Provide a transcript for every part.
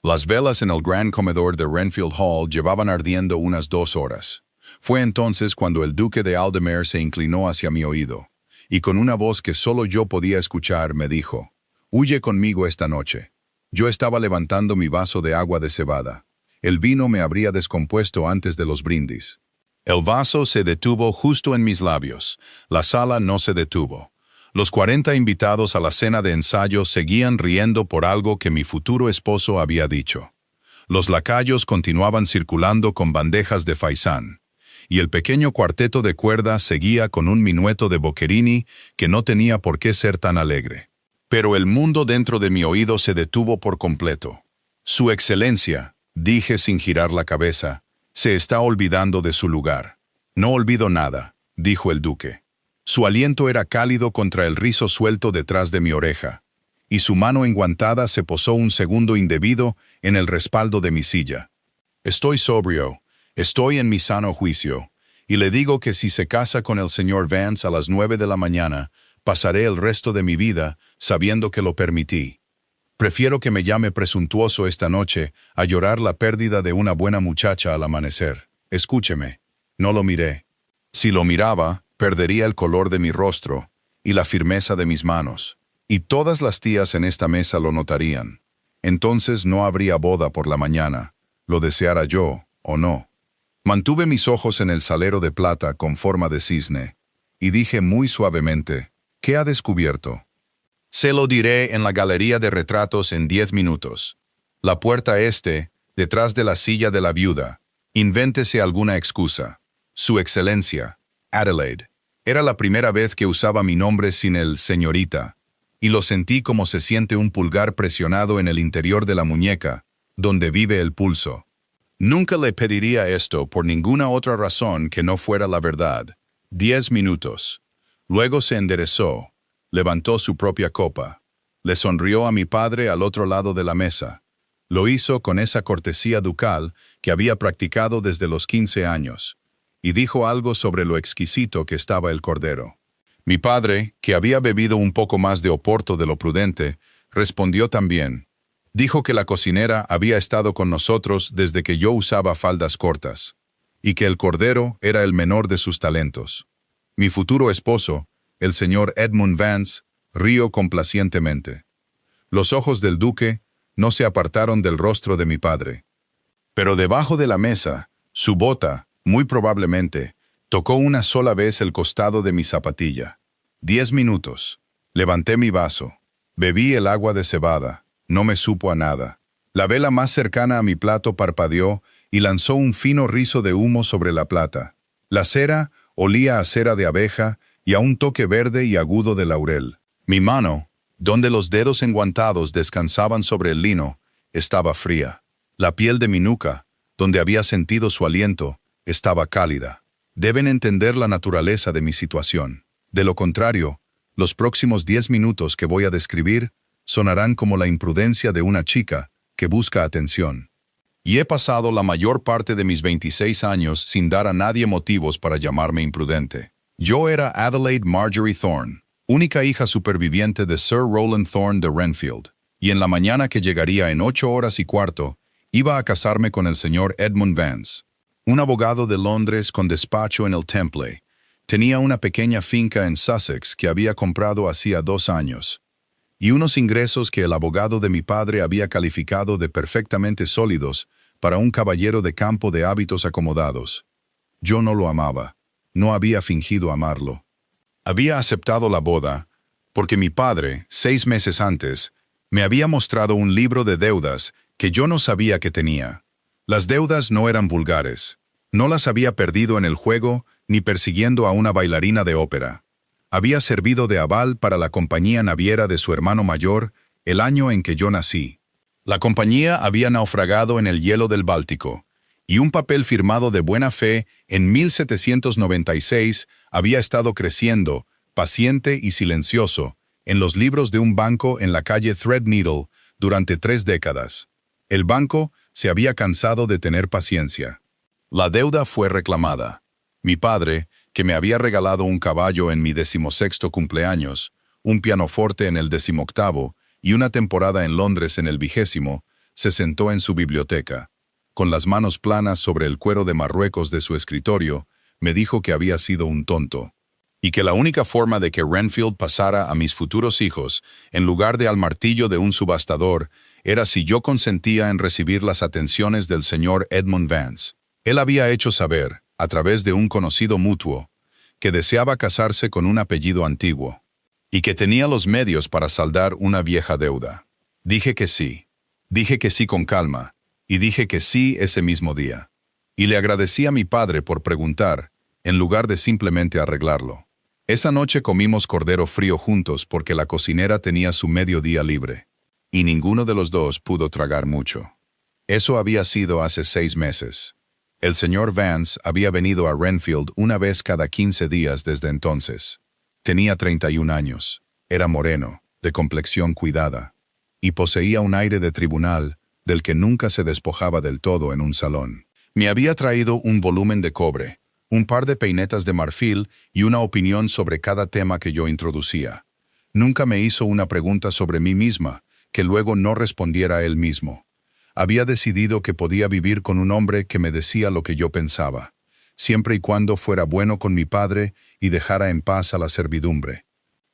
Las velas en el gran comedor de Renfield Hall llevaban ardiendo unas 2 horas. Fue entonces cuando el duque de Aldemar se inclinó hacia mi oído, y con una voz que solo yo podía escuchar me dijo: «Huye conmigo esta noche». Yo estaba levantando mi vaso de agua de cebada. El vino me habría descompuesto antes de los brindis. El vaso se detuvo justo en mis labios. La sala no se detuvo. Los 40 invitados a la cena de ensayo seguían riendo por algo que mi futuro esposo había dicho. Los lacayos continuaban circulando con bandejas de faisán, y el pequeño cuarteto de cuerda seguía con un minueto de Boccherini que no tenía por qué ser tan alegre. Pero el mundo dentro de mi oído se detuvo por completo. «Su Excelencia», dije sin girar la cabeza, «se está olvidando de su lugar». «No olvido nada», dijo el duque. Su aliento era cálido contra el rizo suelto detrás de mi oreja, y su mano enguantada se posó un segundo indebido en el respaldo de mi silla. «Estoy sobrio, estoy en mi sano juicio, y le digo que si se casa con el señor Vance a las 9 de la mañana, pasaré el resto de mi vida sabiendo que lo permití. Prefiero que me llame presuntuoso esta noche a llorar la pérdida de una buena muchacha al amanecer. Escúcheme, no lo miré. Si lo miraba, perdería el color de mi rostro y la firmeza de mis manos, y todas las tías en esta mesa lo notarían. Entonces no habría boda por la mañana, lo deseara yo o no. Mantuve mis ojos en el salero de plata con forma de cisne, y dije muy suavemente: «¿Qué ha descubierto?» «Se lo diré en la galería de retratos en 10 minutos. La puerta detrás de la silla de la viuda. Invéntese alguna excusa. Su Excelencia, Adelaide». Era la primera vez que usaba mi nombre sin el señorita, y lo sentí como se siente un pulgar presionado en el interior de la muñeca, donde vive el pulso. Nunca le pediría esto por ninguna otra razón que no fuera la verdad. 10 minutos. Luego se enderezó, levantó su propia copa, le sonrió a mi padre al otro lado de la mesa. Lo hizo con esa cortesía ducal que había practicado desde los 15 años, y dijo algo sobre lo exquisito que estaba el cordero. Mi padre, que había bebido un poco más de oporto de lo prudente, respondió también. Dijo que la cocinera había estado con nosotros desde que yo usaba faldas cortas, y que el cordero era el menor de sus talentos. Mi futuro esposo, el señor Edmund Vance, rió complacientemente. Los ojos del duque no se apartaron del rostro de mi padre. Pero debajo de la mesa, su bota, muy probablemente, tocó una sola vez el costado de mi zapatilla. 10 minutos. Levanté mi vaso. Bebí el agua de cebada. No me supo a nada. La vela más cercana a mi plato parpadeó y lanzó un fino rizo de humo sobre la plata. La cera olía a cera de abeja y a un toque verde y agudo de laurel. Mi mano, donde los dedos enguantados descansaban sobre el lino, estaba fría. La piel de mi nuca, donde había sentido su aliento, estaba cálida. Deben entender la naturaleza de mi situación. De lo contrario, los próximos 10 minutos que voy a describir sonarán como la imprudencia de una chica que busca atención. Y he pasado la mayor parte de mis 26 años sin dar a nadie motivos para llamarme imprudente. Yo era Adelaide Marjorie Thorne, única hija superviviente de Sir Rowland Thorne de Renfield, y en la mañana que llegaría en 8:15, iba a casarme con el señor Edmund Vance, un abogado de Londres con despacho en el Temple. Tenía una pequeña finca en Sussex que había comprado hacía 2 años, y unos ingresos que el abogado de mi padre había calificado de perfectamente sólidos para un caballero de campo de hábitos acomodados. Yo no lo amaba, no había fingido amarlo. Había aceptado la boda porque mi padre, 6 meses antes, me había mostrado un libro de deudas que yo no sabía que tenía. Las deudas no eran vulgares, no las había perdido en el juego ni persiguiendo a una bailarina de ópera. Había servido de aval para la compañía naviera de su hermano mayor el año en que yo nací. La compañía había naufragado en el hielo del Báltico, y un papel firmado de buena fe en 1796 había estado creciendo, paciente y silencioso, en los libros de un banco en la calle Threadneedle durante 3 décadas. El banco se había cansado de tener paciencia. La deuda fue reclamada. Mi padre, que me había regalado un caballo en mi 16º cumpleaños, un pianoforte en el 18º y una temporada en Londres en el 20º, se sentó en su biblioteca. Con las manos planas sobre el cuero de Marruecos de su escritorio, me dijo que había sido un tonto, y que la única forma de que Renfield pasara a mis futuros hijos, en lugar de al martillo de un subastador, era si yo consentía en recibir las atenciones del señor Edmund Vance. Él había hecho saber, a través de un conocido mutuo, que deseaba casarse con un apellido antiguo, y que tenía los medios para saldar una vieja deuda. Dije que sí con calma, y dije que sí ese mismo día. Y le agradecí a mi padre por preguntar, en lugar de simplemente arreglarlo. Esa noche comimos cordero frío juntos porque la cocinera tenía su mediodía libre. Y ninguno de los dos pudo tragar mucho. Eso había sido hace 6 meses. El señor Vance había venido a Renfield una vez cada 15 días desde entonces. Tenía 31 años, era moreno, de complexión cuidada, y poseía un aire de tribunal del que nunca se despojaba del todo en un salón. Me había traído un volumen de cobre, un par de peinetas de marfil y una opinión sobre cada tema que yo introducía. Nunca me hizo una pregunta sobre mí misma, que luego no respondiera él mismo. Había decidido que podía vivir con un hombre que me decía lo que yo pensaba, siempre y cuando fuera bueno con mi padre y dejara en paz a la servidumbre.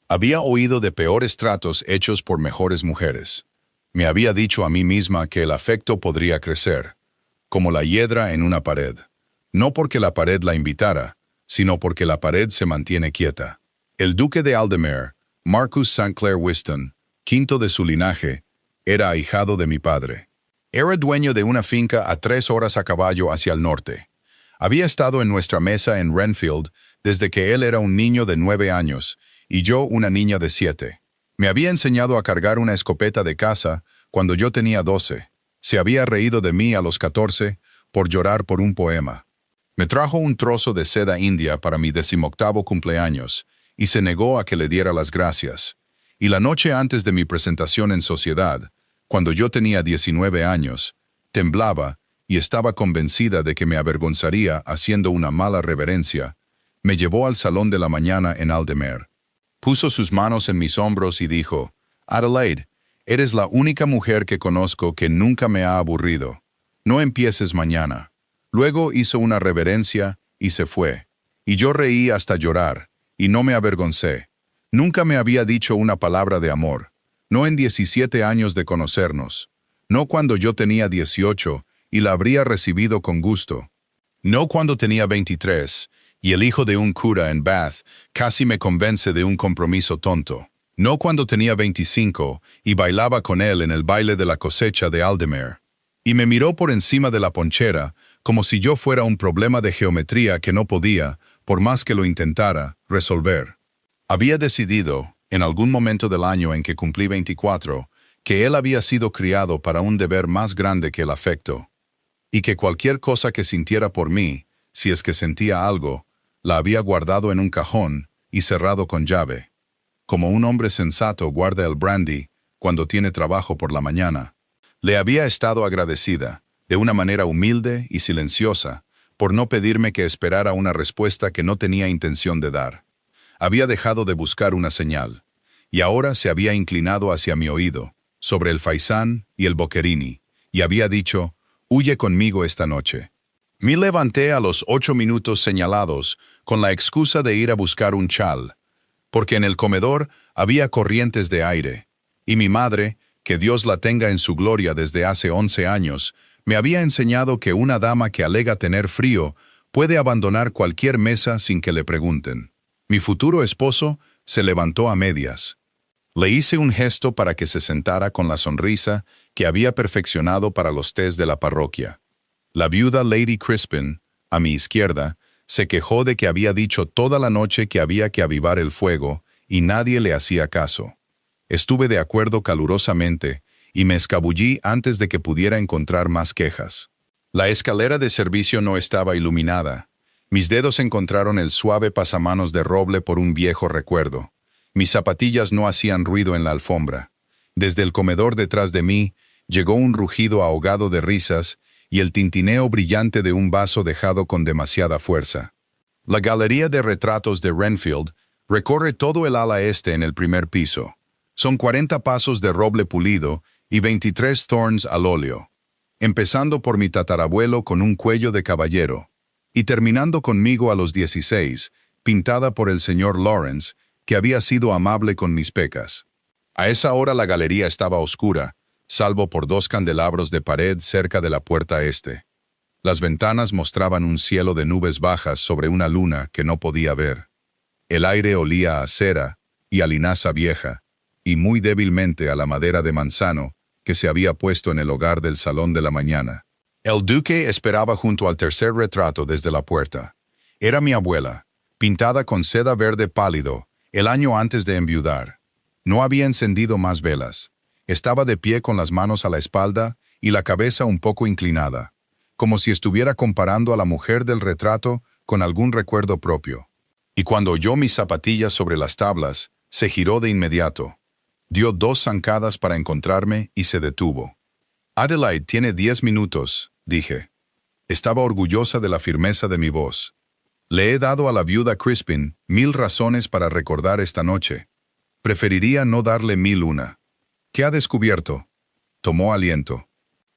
Había oído de peores tratos hechos por mejores mujeres. Me había dicho a mí misma que el afecto podría crecer, como la hiedra en una pared, no porque la pared la invitara, sino porque la pared se mantiene quieta. El duque de Aldemare, Marcus St. Clair Whiston, quinto de su linaje, era ahijado de mi padre. Era dueño de una finca a 3 horas a caballo hacia el norte. Había estado en nuestra mesa en Renfield desde que él era un niño de 9 años y yo una niña de 7. Me había enseñado a cargar una escopeta de caza cuando yo tenía 12. Se había reído de mí a los 14 por llorar por un poema. Me trajo un trozo de seda india para mi 18º cumpleaños y se negó a que le diera las gracias. Y la noche antes de mi presentación en sociedad, cuando yo tenía 19 años, temblaba y estaba convencida de que me avergonzaría haciendo una mala reverencia, me llevó al salón de la mañana en Aldemare. Puso sus manos en mis hombros y dijo, «Adelaide, eres la única mujer que conozco que nunca me ha aburrido. No empieces mañana». Luego hizo una reverencia y se fue. Y yo reí hasta llorar, y no me avergoncé. Nunca me había dicho una palabra de amor, no en 17 años de conocernos, no cuando yo tenía 18 y la habría recibido con gusto, no cuando tenía 23 y el hijo de un cura en Bath casi me convence de un compromiso tonto, no cuando tenía 25 y bailaba con él en el baile de la cosecha de Aldemare. Y me miró por encima de la ponchera, como si yo fuera un problema de geometría que no podía, por más que lo intentara, resolver. Había decidido, en algún momento del año en que cumplí 24, que él había sido criado para un deber más grande que el afecto, y que cualquier cosa que sintiera por mí, si es que sentía algo, la había guardado en un cajón y cerrado con llave, como un hombre sensato guarda el brandy cuando tiene trabajo por la mañana. Le había estado agradecida, de una manera humilde y silenciosa, por no pedirme que esperara una respuesta que no tenía intención de dar. Había dejado de buscar una señal, y ahora se había inclinado hacia mi oído, sobre el faisán y el boquerini, y había dicho, «Huye conmigo esta noche». Me levanté a los 8 minutos señalados, con la excusa de ir a buscar un chal, porque en el comedor había corrientes de aire, y mi madre, que Dios la tenga en su gloria desde hace 11 años, me había enseñado que una dama que alega tener frío puede abandonar cualquier mesa sin que le pregunten. Mi futuro esposo se levantó a medias. Le hice un gesto para que se sentara con la sonrisa que había perfeccionado para los tés de la parroquia. La viuda Lady Crispin, a mi izquierda, se quejó de que había dicho toda la noche que había que avivar el fuego y nadie le hacía caso. Estuve de acuerdo calurosamente y me escabullí antes de que pudiera encontrar más quejas. La escalera de servicio no estaba iluminada. Mis dedos encontraron el suave pasamanos de roble por un viejo recuerdo. Mis zapatillas no hacían ruido en la alfombra. Desde el comedor detrás de mí llegó un rugido ahogado de risas y el tintineo brillante de un vaso dejado con demasiada fuerza. La galería de retratos de Renfield recorre todo el ala este en el primer piso. Son 40 pasos de roble pulido y 23 thorns al óleo, empezando por mi tatarabuelo con un cuello de caballero, y terminando conmigo a los 16, pintada por el señor Lawrence, que había sido amable con mis pecas. A esa hora la galería estaba oscura, salvo por 2 candelabros de pared cerca de la puerta este. Las ventanas mostraban un cielo de nubes bajas sobre una luna que no podía ver. El aire olía a cera y a linaza vieja, y muy débilmente a la madera de manzano que se había puesto en el hogar del salón de la mañana. El duque esperaba junto al tercer retrato desde la puerta. Era mi abuela, pintada con seda verde pálido, el año antes de enviudar. No había encendido más velas. Estaba de pie con las manos a la espalda y la cabeza un poco inclinada, como si estuviera comparando a la mujer del retrato con algún recuerdo propio. Y cuando oyó mis zapatillas sobre las tablas, se giró de inmediato. Dio 2 zancadas para encontrarme y se detuvo. «Adelaide tiene 10 minutos», dije. Estaba orgullosa de la firmeza de mi voz. Le he dado a la viuda Crispin 1000 razones para recordar esta noche. Preferiría no darle 1001. ¿Qué ha descubierto? Tomó aliento.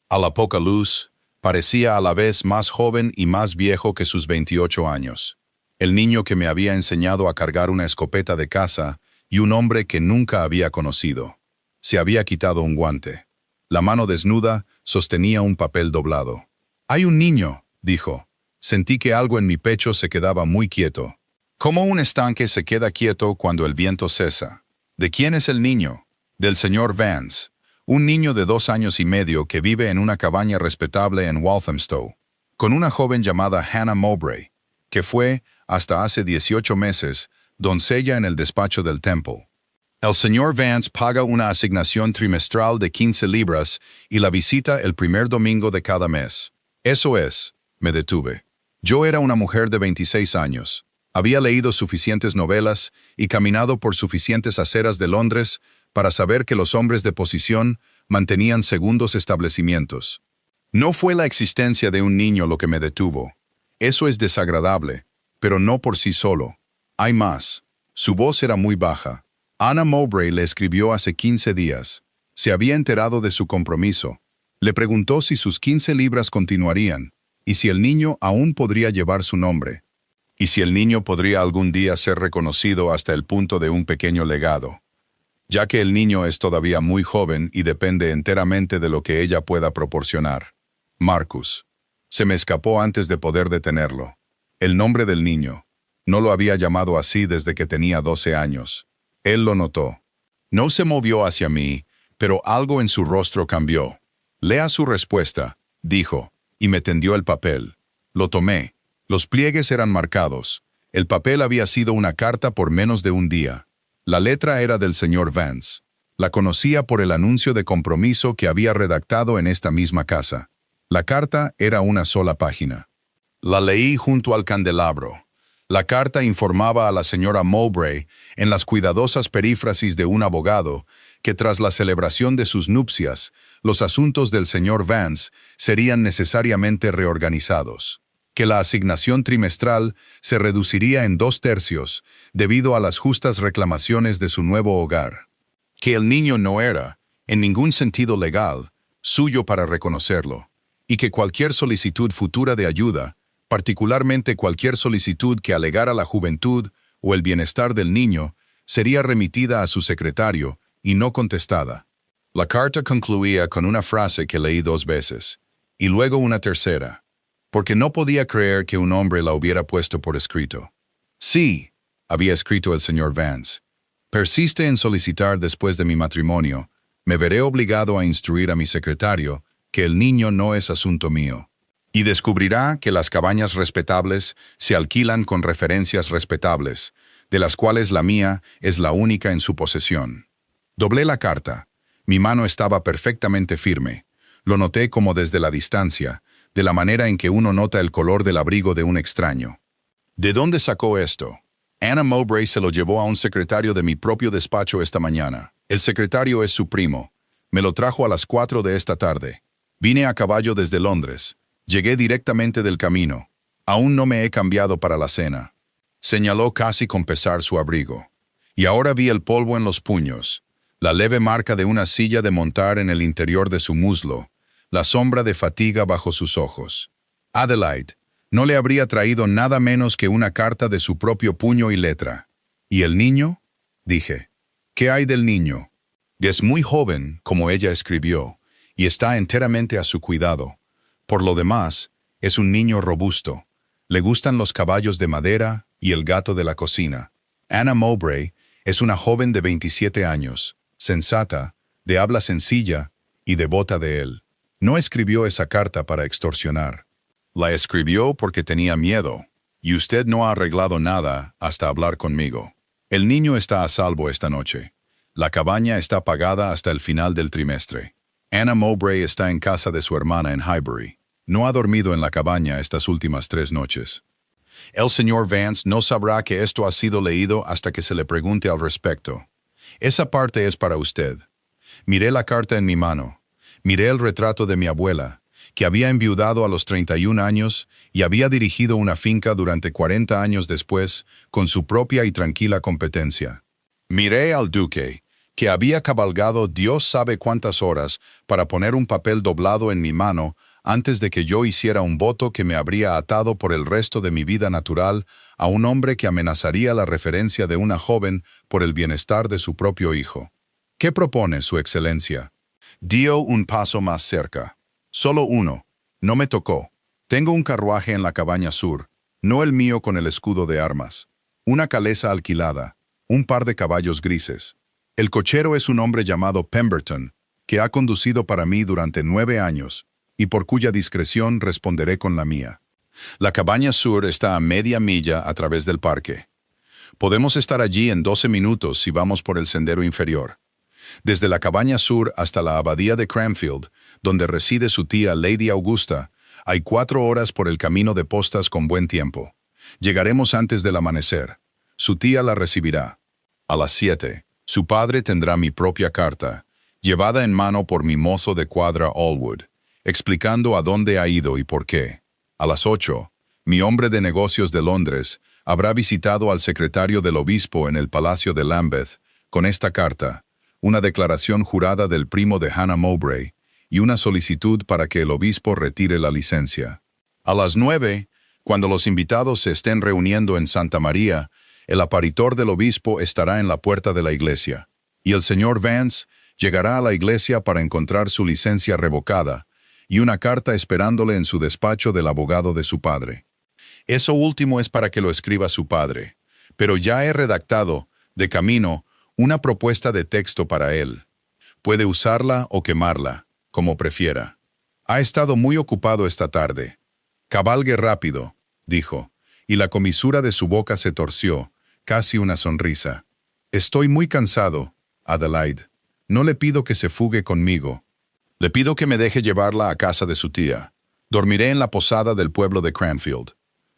A la poca luz, parecía a la vez más joven y más viejo que sus 28 años. El niño que me había enseñado a cargar una escopeta de caza y un hombre que nunca había conocido. Se había quitado un guante. La mano desnuda sostenía un papel doblado. «Hay un niño», dijo. Sentí que algo en mi pecho se quedaba muy quieto. Como un estanque se queda quieto cuando el viento cesa. ¿De quién es el niño? Del señor Vance, un niño de 2 años y medio que vive en una cabaña respetable en Walthamstow, con una joven llamada Hannah Mowbray, que fue, hasta hace 18 meses, doncella en el despacho del Temple. El señor Vance paga una asignación trimestral de 15 libras y la visita el primer domingo de cada mes. Eso es, me detuve. Yo era una mujer de 26 años. Había leído suficientes novelas y caminado por suficientes aceras de Londres para saber que los hombres de posición mantenían segundos establecimientos. No fue la existencia de un niño lo que me detuvo. Eso es desagradable, pero no por sí solo. Hay más. Su voz era muy baja. Hannah Mowbray le escribió hace 15 días. Se había enterado de su compromiso. Le preguntó si sus 15 libras continuarían, y si el niño aún podría llevar su nombre, y si el niño podría algún día ser reconocido hasta el punto de un pequeño legado, ya que el niño es todavía muy joven y depende enteramente de lo que ella pueda proporcionar. Marcus. Se me escapó antes de poder detenerlo. El nombre del niño. No lo había llamado así desde que tenía 12 años. Él lo notó. No se movió hacia mí, pero algo en su rostro cambió. «Lea su respuesta», dijo, y me tendió el papel. Lo tomé. Los pliegues eran marcados. El papel había sido una carta por menos de un día. La letra era del señor Vance. La conocía por el anuncio de compromiso que había redactado en esta misma casa. La carta era una sola página. La leí junto al candelabro. La carta informaba a la señora Mowbray, en las cuidadosas perífrasis de un abogado, que tras la celebración de sus nupcias, los asuntos del señor Vance serían necesariamente reorganizados, que la asignación trimestral se reduciría en 2/3 debido a las justas reclamaciones de su nuevo hogar, que el niño no era, en ningún sentido legal, suyo para reconocerlo, y que cualquier solicitud futura de ayuda, particularmente cualquier solicitud que alegara la juventud o el bienestar del niño, sería remitida a su secretario y no contestada. La carta concluía con una frase que leí 2 veces, y luego una tercera, porque no podía creer que un hombre la hubiera puesto por escrito. «Sí», había escrito el señor Vance, «persiste en solicitar después de mi matrimonio, me veré obligado a instruir a mi secretario que el niño no es asunto mío. Y descubrirá que las cabañas respetables se alquilan con referencias respetables, de las cuales la mía es la única en su posesión». Doblé la carta. Mi mano estaba perfectamente firme. Lo noté como desde la distancia, de la manera en que uno nota el color del abrigo de un extraño. ¿De dónde sacó esto? Hannah Mowbray se lo llevó a un secretario de mi propio despacho esta mañana. El secretario es su primo. Me lo trajo a las 4 de esta tarde. Vine a caballo desde Londres. Llegué directamente del camino. Aún no me he cambiado para la cena. Señaló casi con pesar su abrigo. Y ahora vi el polvo en los puños. la leve marca de una silla de montar en el interior de su muslo, la sombra de fatiga bajo sus ojos. Adelaide no le habría traído nada menos que una carta de su propio puño y letra. ¿Y el niño? Dije. ¿Qué hay del niño? Es muy joven, como ella escribió, y está enteramente a su cuidado. Por lo demás, es un niño robusto. Le gustan los caballos de madera y el gato de la cocina. Anna Mowbray es una joven de 27 años, sensata, de habla sencilla y devota de él. No escribió esa carta para extorsionar. La escribió porque tenía miedo, y usted no ha arreglado nada hasta hablar conmigo. El niño está a salvo esta noche. La cabaña está pagada hasta el final del trimestre. Anna Mowbray está en casa de su hermana en Highbury. No ha dormido en la cabaña estas últimas 3 noches. El señor Vance no sabrá que esto ha sido leído hasta que se le pregunte al respecto. Esa parte es para usted. Miré la carta en mi mano. Miré el retrato de mi abuela, que había enviudado a los 31 años y había dirigido una finca durante 40 años después con su propia y tranquila competencia. Miré al duque, que había cabalgado Dios sabe cuántas horas para poner un papel doblado en mi mano antes de que yo hiciera un voto que me habría atado por el resto de mi vida natural a un hombre que amenazaría la referencia de una joven por el bienestar de su propio hijo. ¿Qué propone, Su Excelencia? Dio un paso más cerca. Solo uno. No me tocó. Tengo un carruaje en la cabaña sur, no el mío con el escudo de armas. Una calesa alquilada, un par de caballos grises. El cochero es un hombre llamado Pemberton, que ha conducido para mí durante 9 años, y por cuya discreción responderé con la mía. La cabaña sur está a media milla a través del parque. Podemos estar allí en 12 minutos si vamos por el sendero inferior. Desde la cabaña sur hasta la abadía de Cranfield, donde reside su tía Lady Augusta, hay 4 horas por el camino de postas con buen tiempo. Llegaremos antes del amanecer. Su tía la recibirá. A las 7, su padre tendrá mi propia carta, llevada en mano por mi mozo de cuadra Allwood, explicando a dónde ha ido y por qué. A las 8, mi hombre de negocios de Londres habrá visitado al secretario del obispo en el palacio de Lambeth con esta carta, una declaración jurada del primo de Hannah Mowbray y una solicitud para que el obispo retire la licencia. A las 9, cuando los invitados se estén reuniendo en Santa María, el aparitor del obispo estará en la puerta de la iglesia, y el señor Vance llegará a la iglesia para encontrar su licencia revocada y una carta esperándole en su despacho del abogado de su padre. Eso último es para que lo escriba su padre, pero ya he redactado, de camino, una propuesta de texto para él. Puede usarla o quemarla, como prefiera. Ha estado muy ocupado esta tarde. Cabalgue rápido, dijo, y la comisura de su boca se torció, casi una sonrisa. Estoy muy cansado, Adelaide. No le pido que se fugue conmigo. Le pido que me deje llevarla a casa de su tía. Dormiré en la posada del pueblo de Cranfield.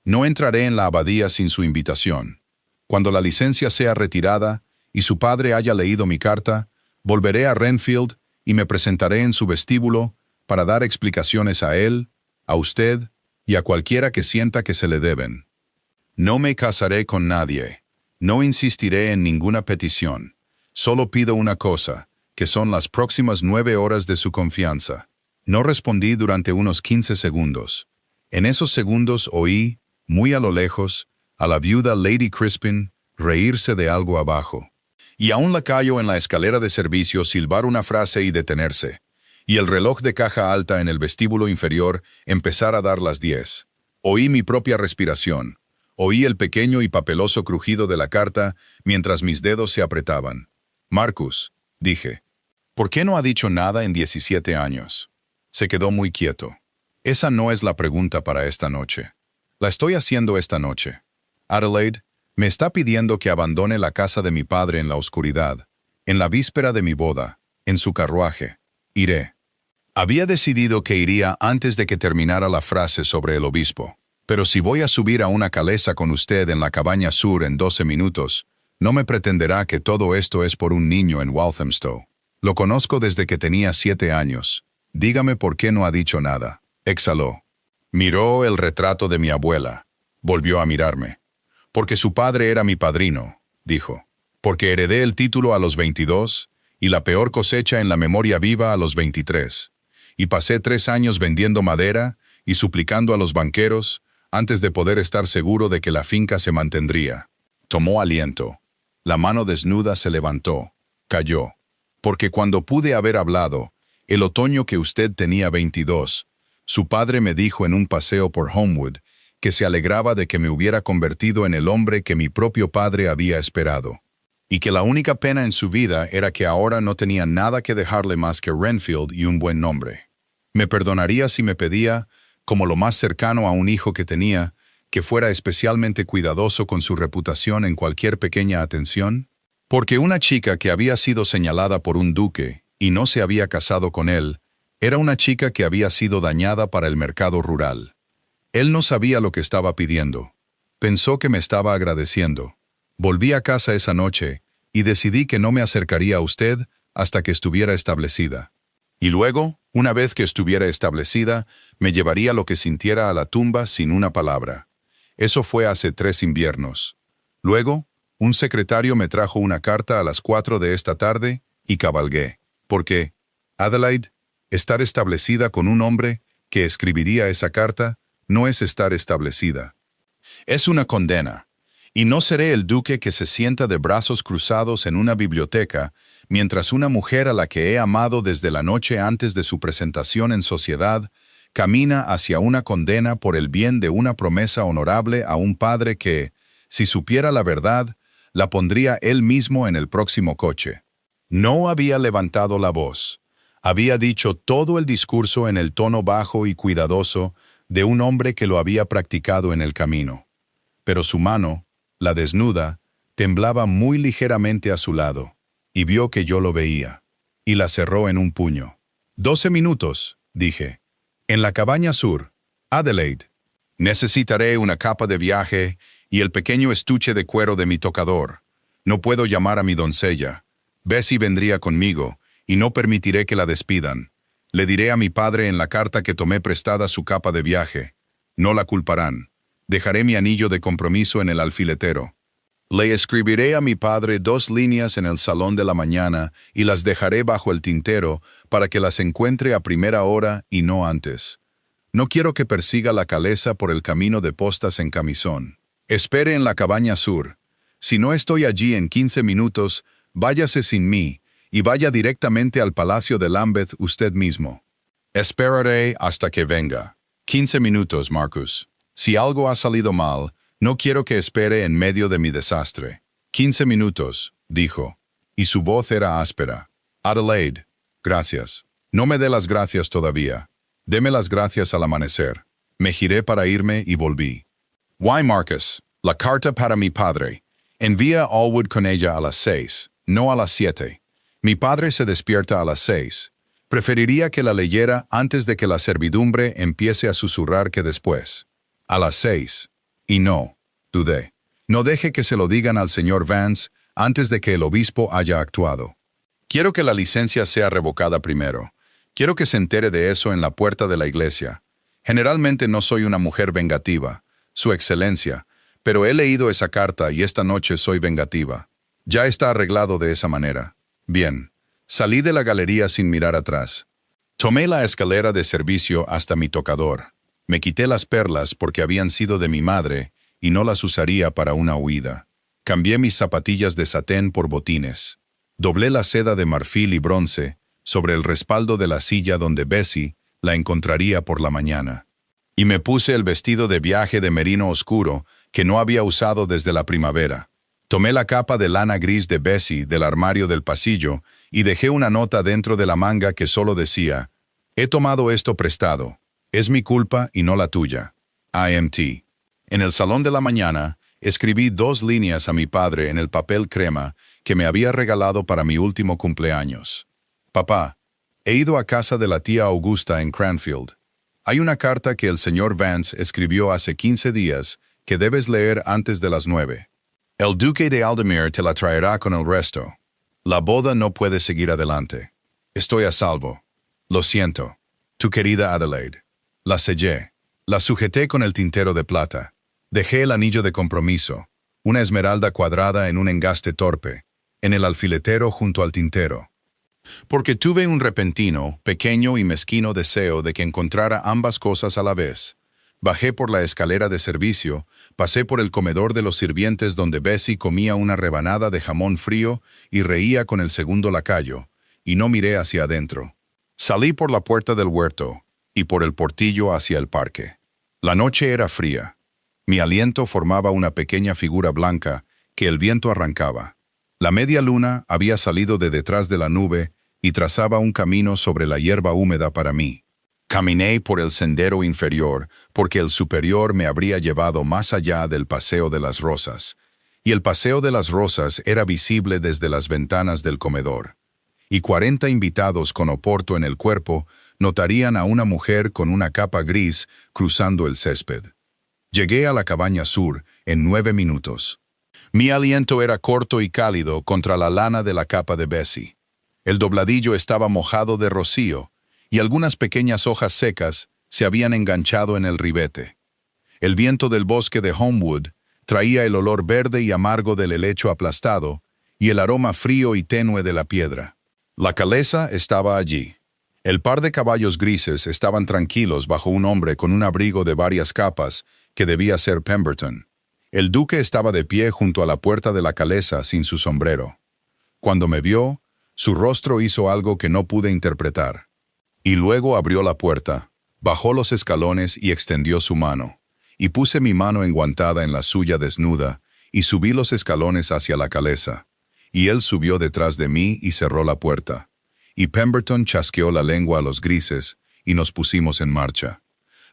No entraré en la abadía sin su invitación. Cuando la licencia sea retirada y su padre haya leído mi carta, volveré a Renfield y me presentaré en su vestíbulo para dar explicaciones a él, a usted y a cualquiera que sienta que se le deben. No me casaré con nadie. No insistiré en ninguna petición. Solo pido una cosa, que son las próximas 9 horas de su confianza. No respondí durante unos 15 segundos. En esos segundos oí, muy a lo lejos, a la viuda Lady Crispin reírse de algo abajo. Y a un lacayo en la escalera de servicio silbar una frase y detenerse, y el reloj de caja alta en el vestíbulo inferior empezar a dar las 10. Oí mi propia respiración. Oí el pequeño y papeloso crujido de la carta mientras mis dedos se apretaban. Marcus, dije, ¿por qué no ha dicho nada en 17 años? Se quedó muy quieto. Esa no es la pregunta para esta noche. La estoy haciendo esta noche. Adelaide, me está pidiendo que abandone la casa de mi padre en la oscuridad, en la víspera de mi boda, en su carruaje. Iré. Había decidido que iría antes de que terminara la frase sobre el obispo. Pero si voy a subir a una calesa con usted en la cabaña sur en 12 minutos, no me pretenderá que todo esto es por un niño en Walthamstow. Lo conozco desde que tenía 7 años. Dígame por qué no ha dicho nada. Exhaló. Miró el retrato de mi abuela. Volvió a mirarme. Porque su padre era mi padrino, dijo. Porque heredé el título a los 22 y la peor cosecha en la memoria viva a los 23. Y pasé 3 años vendiendo madera y suplicando a los banqueros antes de poder estar seguro de que la finca se mantendría. Tomó aliento. La mano desnuda se levantó. Cayó. Porque cuando pude haber hablado, el otoño que usted tenía 22, su padre me dijo en un paseo por Homewood que se alegraba de que me hubiera convertido en el hombre que mi propio padre había esperado, y que la única pena en su vida era que ahora no tenía nada que dejarle más que Renfield y un buen nombre. Me perdonaría si me pedía, como lo más cercano a un hijo que tenía, que fuera especialmente cuidadoso con su reputación en cualquier pequeña atención, porque una chica que había sido señalada por un duque y no se había casado con él, era una chica que había sido dañada para el mercado rural. Él no sabía lo que estaba pidiendo. Pensó que me estaba agradeciendo. Volví a casa esa noche y decidí que no me acercaría a usted hasta que estuviera establecida. Y luego, una vez que estuviera establecida, me llevaría lo que sintiera a la tumba sin una palabra. Eso fue hace 3 inviernos. Luego, un secretario me trajo una carta a las 4 de esta tarde y cabalgué. Porque, Adelaide, estar establecida con un hombre que escribiría esa carta no es estar establecida. Es una condena. Y no seré el duque que se sienta de brazos cruzados en una biblioteca mientras una mujer a la que he amado desde la noche antes de su presentación en sociedad camina hacia una condena por el bien de una promesa honorable a un padre que, si supiera la verdad, la pondría él mismo en el próximo coche. No había levantado la voz. Había dicho todo el discurso en el tono bajo y cuidadoso de un hombre que lo había practicado en el camino. Pero su mano, la desnuda, temblaba muy ligeramente a su lado, y vio que yo lo veía, y la cerró en un puño. 12 minutos, dije. En la cabaña sur, Adelaide. Necesitaré una capa de viaje y el pequeño estuche de cuero de mi tocador. No puedo llamar a mi doncella. Bessie vendría conmigo, y no permitiré que la despidan. Le diré a mi padre en la carta que tomé prestada su capa de viaje. No la culparán. Dejaré mi anillo de compromiso en el alfiletero. Le escribiré a mi padre 2 líneas en el salón de la mañana y las dejaré bajo el tintero para que las encuentre a primera hora y no antes. No quiero que persiga la caleza por el camino de postas en camisón. Espere en la cabaña sur. Si no estoy allí en 15 minutos, váyase sin mí y vaya directamente al Palacio de Lambeth usted mismo. Esperaré hasta que venga. 15 minutos, Marcus. Si algo ha salido mal, no quiero que espere en medio de mi desastre. 15 minutos, dijo, y su voz era áspera. Adelaide, gracias. No me dé las gracias todavía. Deme las gracias al amanecer. Me giré para irme y volví. Why, Marcus, la carta para mi padre. Envía a Allwood con ella a las 6, no a las 7. Mi padre se despierta a las 6. Preferiría que la leyera antes de que la servidumbre empiece a susurrar que después. A las 6. Y no, dudé. No deje que se lo digan al señor Vance antes de que el obispo haya actuado. Quiero que la licencia sea revocada primero. Quiero que se entere de eso en la puerta de la iglesia. Generalmente no soy una mujer vengativa, su excelencia, pero he leído esa carta y esta noche soy vengativa. Ya está arreglado de esa manera. Bien. Salí de la galería sin mirar atrás. Tomé la escalera de servicio hasta mi tocador. Me quité las perlas porque habían sido de mi madre y no las usaría para una huida. Cambié mis zapatillas de satén por botines. Doblé la seda de marfil y bronce sobre el respaldo de la silla donde Bessie la encontraría por la mañana. Y me puse el vestido de viaje de merino oscuro que no había usado desde la primavera. Tomé la capa de lana gris de Bessie del armario del pasillo y dejé una nota dentro de la manga que solo decía: «He tomado esto prestado. Es mi culpa y no la tuya. IMT». En el salón de la mañana, escribí 2 líneas a mi padre en el papel crema que me había regalado para mi último cumpleaños. «Papá, he ido a casa de la tía Augusta en Cranfield. Hay una carta que el señor Vance escribió hace 15 días que debes leer antes de las 9. El duque de Aldemir te la traerá con el resto. La boda no puede seguir adelante. Estoy a salvo. Lo siento. Tu querida Adelaide». La sellé. La sujeté con el tintero de plata. Dejé el anillo de compromiso, una esmeralda cuadrada en un engaste torpe, en el alfiletero junto al tintero. Porque tuve un repentino, pequeño y mezquino deseo de que encontrara ambas cosas a la vez. Bajé por la escalera de servicio, pasé por el comedor de los sirvientes donde Bessie comía una rebanada de jamón frío y reía con el segundo lacayo, y no miré hacia adentro. Salí por la puerta del huerto y por el portillo hacia el parque. La noche era fría. Mi aliento formaba una pequeña figura blanca que el viento arrancaba. La media luna había salido de detrás de la nube y trazaba un camino sobre la hierba húmeda para mí. Caminé por el sendero inferior porque el superior me habría llevado más allá del Paseo de las Rosas, y el Paseo de las Rosas era visible desde las ventanas del comedor. Y 40 invitados con Oporto en el cuerpo notarían a una mujer con una capa gris cruzando el césped. Llegué a la cabaña sur en 9 minutos. Mi aliento era corto y cálido contra la lana de la capa de Bessie. El dobladillo estaba mojado de rocío, y algunas pequeñas hojas secas se habían enganchado en el ribete. El viento del bosque de Homewood traía el olor verde y amargo del helecho aplastado y el aroma frío y tenue de la piedra. La caleza estaba allí. El par de caballos grises estaban tranquilos bajo un hombre con un abrigo de varias capas que debía ser Pemberton. El duque estaba de pie junto a la puerta de la caleza sin su sombrero. Cuando me vio, su rostro hizo algo que no pude interpretar. Y luego abrió la puerta, bajó los escalones y extendió su mano, y puse mi mano enguantada en la suya desnuda, y subí los escalones hacia la caleza, y él subió detrás de mí y cerró la puerta, y Pemberton chasqueó la lengua a los grises, y nos pusimos en marcha.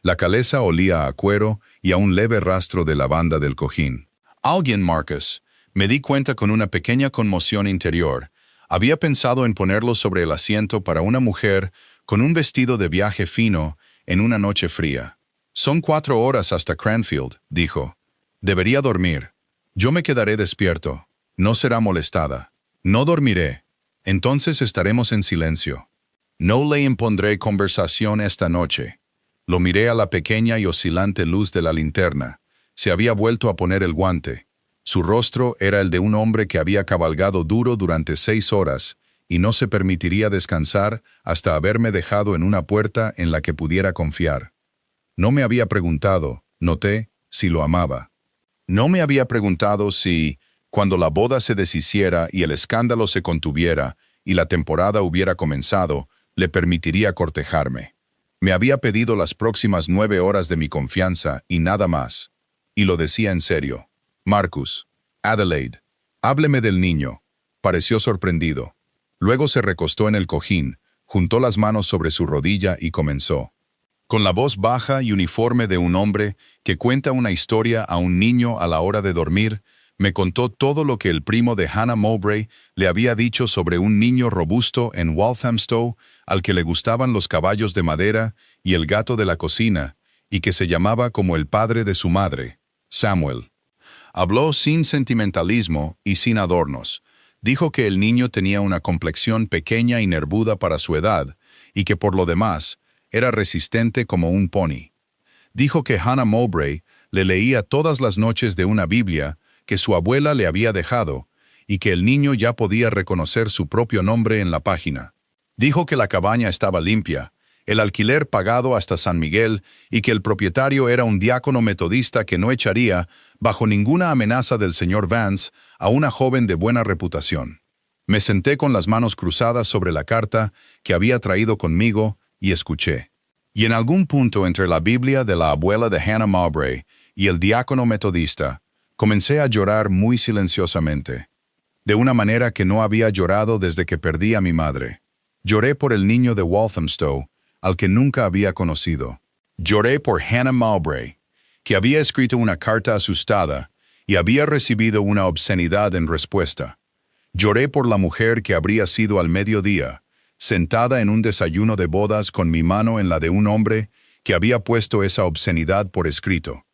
La caleza olía a cuero y a un leve rastro de lavanda del cojín. Alguien, Marcus, me di cuenta con una pequeña conmoción interior, había pensado en ponerlo sobre el asiento para una mujer con un vestido de viaje fino en una noche fría. «Son 4 horas hasta Cranfield», dijo. «Debería dormir. Yo me quedaré despierto. No será molestada. No dormiré. Entonces estaremos en silencio. No le impondré conversación esta noche». Lo miré a la pequeña y oscilante luz de la linterna. Se había vuelto a poner el guante. Su rostro era el de un hombre que había cabalgado duro durante 6 horas, y no se permitiría descansar hasta haberme dejado en una puerta en la que pudiera confiar. No me había preguntado, noté, si lo amaba. No me había preguntado si, cuando la boda se deshiciera y el escándalo se contuviera y la temporada hubiera comenzado, le permitiría cortejarme. Me había pedido las próximas 9 horas de mi confianza y nada más. Y lo decía en serio. «Marcus, Adelaide, hábleme del niño». Pareció sorprendido. Luego se recostó en el cojín, juntó las manos sobre su rodilla y comenzó. Con la voz baja y uniforme de un hombre que cuenta una historia a un niño a la hora de dormir, me contó todo lo que el primo de Hannah Mowbray le había dicho sobre un niño robusto en Walthamstow al que le gustaban los caballos de madera y el gato de la cocina, y que se llamaba como el padre de su madre, Samuel. Habló sin sentimentalismo y sin adornos. Dijo que el niño tenía una complexión pequeña y nervuda para su edad, y que por lo demás era resistente como un pony. Dijo que Hannah Mowbray le leía todas las noches de una Biblia que su abuela le había dejado, y que el niño ya podía reconocer su propio nombre en la página. Dijo que la cabaña estaba limpia, el alquiler pagado hasta San Miguel, y que el propietario era un diácono metodista que no echaría, bajo ninguna amenaza del señor Vance, a una joven de buena reputación. Me senté con las manos cruzadas sobre la carta que había traído conmigo y escuché. Y en algún punto entre la Biblia de la abuela de Hannah Mowbray y el diácono metodista, comencé a llorar muy silenciosamente, de una manera que no había llorado desde que perdí a mi madre. Lloré por el niño de Walthamstow, al que nunca había conocido. Lloré por Hannah Mowbray, que había escrito una carta asustada y había recibido una obscenidad en respuesta. Lloré por la mujer que habría sido al mediodía, sentada en un desayuno de bodas con mi mano en la de un hombre que había puesto esa obscenidad por escrito.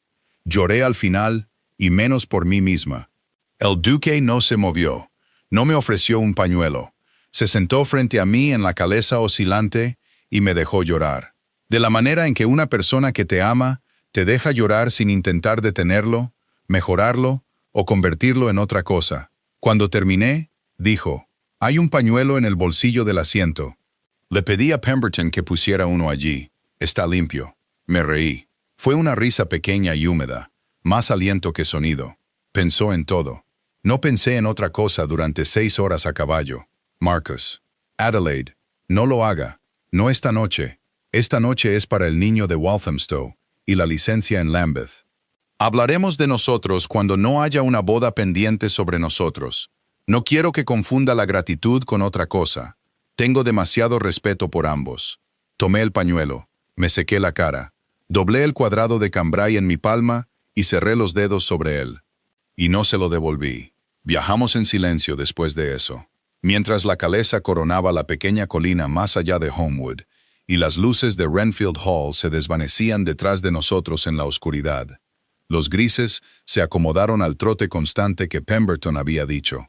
Lloré al final, y menos por mí misma. El duque no se movió, no me ofreció un pañuelo. Se sentó frente a mí en la caleza oscilante y me dejó llorar. De la manera en que una persona que te ama te deja llorar sin intentar detenerlo, mejorarlo o convertirlo en otra cosa. Cuando terminé, dijo, Hay un pañuelo en el bolsillo del asiento. Le pedí a Pemberton que pusiera uno allí. Está limpio. Me reí. Fue una risa pequeña y húmeda, más aliento que sonido. Pensó en todo. No pensé en otra cosa durante 6 horas a caballo. Marcus. Adelaide. No lo haga. No esta noche. Esta noche es para el niño de Walthamstow y la licencia en Lambeth. Hablaremos de nosotros cuando no haya una boda pendiente sobre nosotros. No quiero que confunda la gratitud con otra cosa. Tengo demasiado respeto por ambos. Tomé el pañuelo, me sequé la cara, doblé el cuadrado de cambray en mi palma y cerré los dedos sobre él. Y no se lo devolví. Viajamos en silencio después de eso, mientras la calesa coronaba la pequeña colina más allá de Homewood, y las luces de Renfield Hall se desvanecían detrás de nosotros en la oscuridad. Los grises se acomodaron al trote constante que Pemberton había dicho.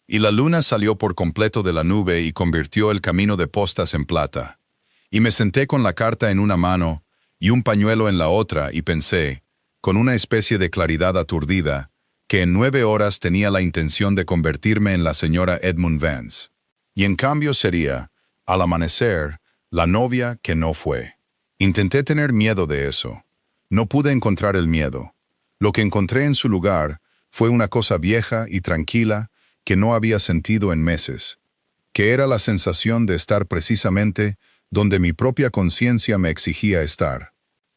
Y la luna salió por completo de la nube y convirtió el camino de postas en plata. Y me senté con la carta en una mano y un pañuelo en la otra y pensé, con una especie de claridad aturdida, que en 9 horas tenía la intención de convertirme en la señora Edmund Vance. Y en cambio sería, al amanecer, la novia que no fue. Intenté tener miedo de eso. No pude encontrar el miedo. Lo que encontré en su lugar fue una cosa vieja y tranquila que no había sentido en meses, que era la sensación de estar precisamente donde mi propia conciencia me exigía estar.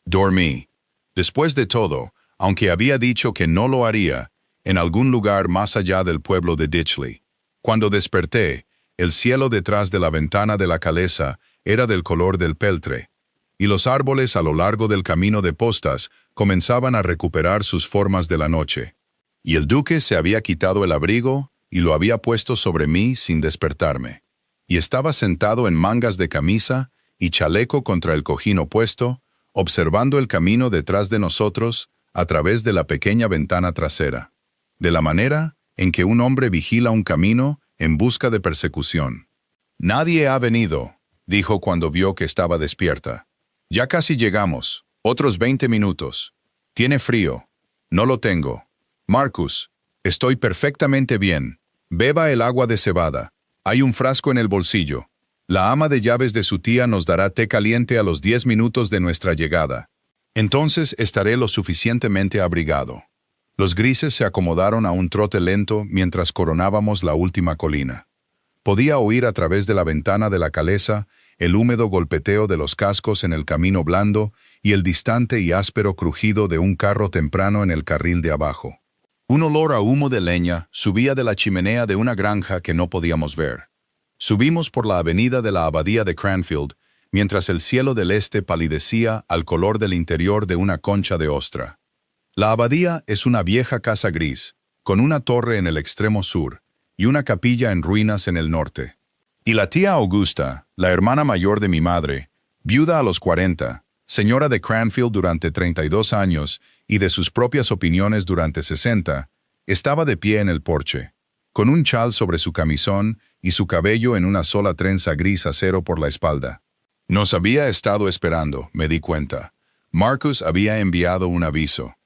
Dormí. Después de todo, aunque había dicho que no lo haría, en algún lugar más allá del pueblo de Ditchley. Cuando desperté, el cielo detrás de la ventana de la calesa era del color del peltre, y los árboles a lo largo del camino de postas comenzaban a recuperar sus formas de la noche. Y el duque se había quitado el abrigo y lo había puesto sobre mí sin despertarme. Y estaba sentado en mangas de camisa y chaleco contra el cojín opuesto, observando el camino detrás de nosotros a través de la pequeña ventana trasera, de la manera en que un hombre vigila un camino en busca de persecución. «Nadie ha venido», dijo cuando vio que estaba despierta. «Ya casi llegamos. Otros 20 minutos. Tiene frío». «No lo tengo». «Marcus, estoy perfectamente bien. Beba el agua de cebada. Hay un frasco en el bolsillo. La ama de llaves de su tía nos dará té caliente a los 10 minutos de nuestra llegada. Entonces estaré lo suficientemente abrigado». Los grises se acomodaron a un trote lento mientras coronábamos la última colina. Podía oír a través de la ventana de la calesa el húmedo golpeteo de los cascos en el camino blando y el distante y áspero crujido de un carro temprano en el carril de abajo. Un olor a humo de leña subía de la chimenea de una granja que no podíamos ver. Subimos por la avenida de la abadía de Cranfield, mientras el cielo del este palidecía al color del interior de una concha de ostra. La abadía es una vieja casa gris, con una torre en el extremo sur y una capilla en ruinas en el norte. Y la tía Augusta, la hermana mayor de mi madre, viuda a los 40, señora de Cranfield durante 32 años y de sus propias opiniones durante 60, estaba de pie en el porche, con un chal sobre su camisón y su cabello en una sola trenza gris acero por la espalda. Nos había estado esperando, me di cuenta. Marcus había enviado un aviso.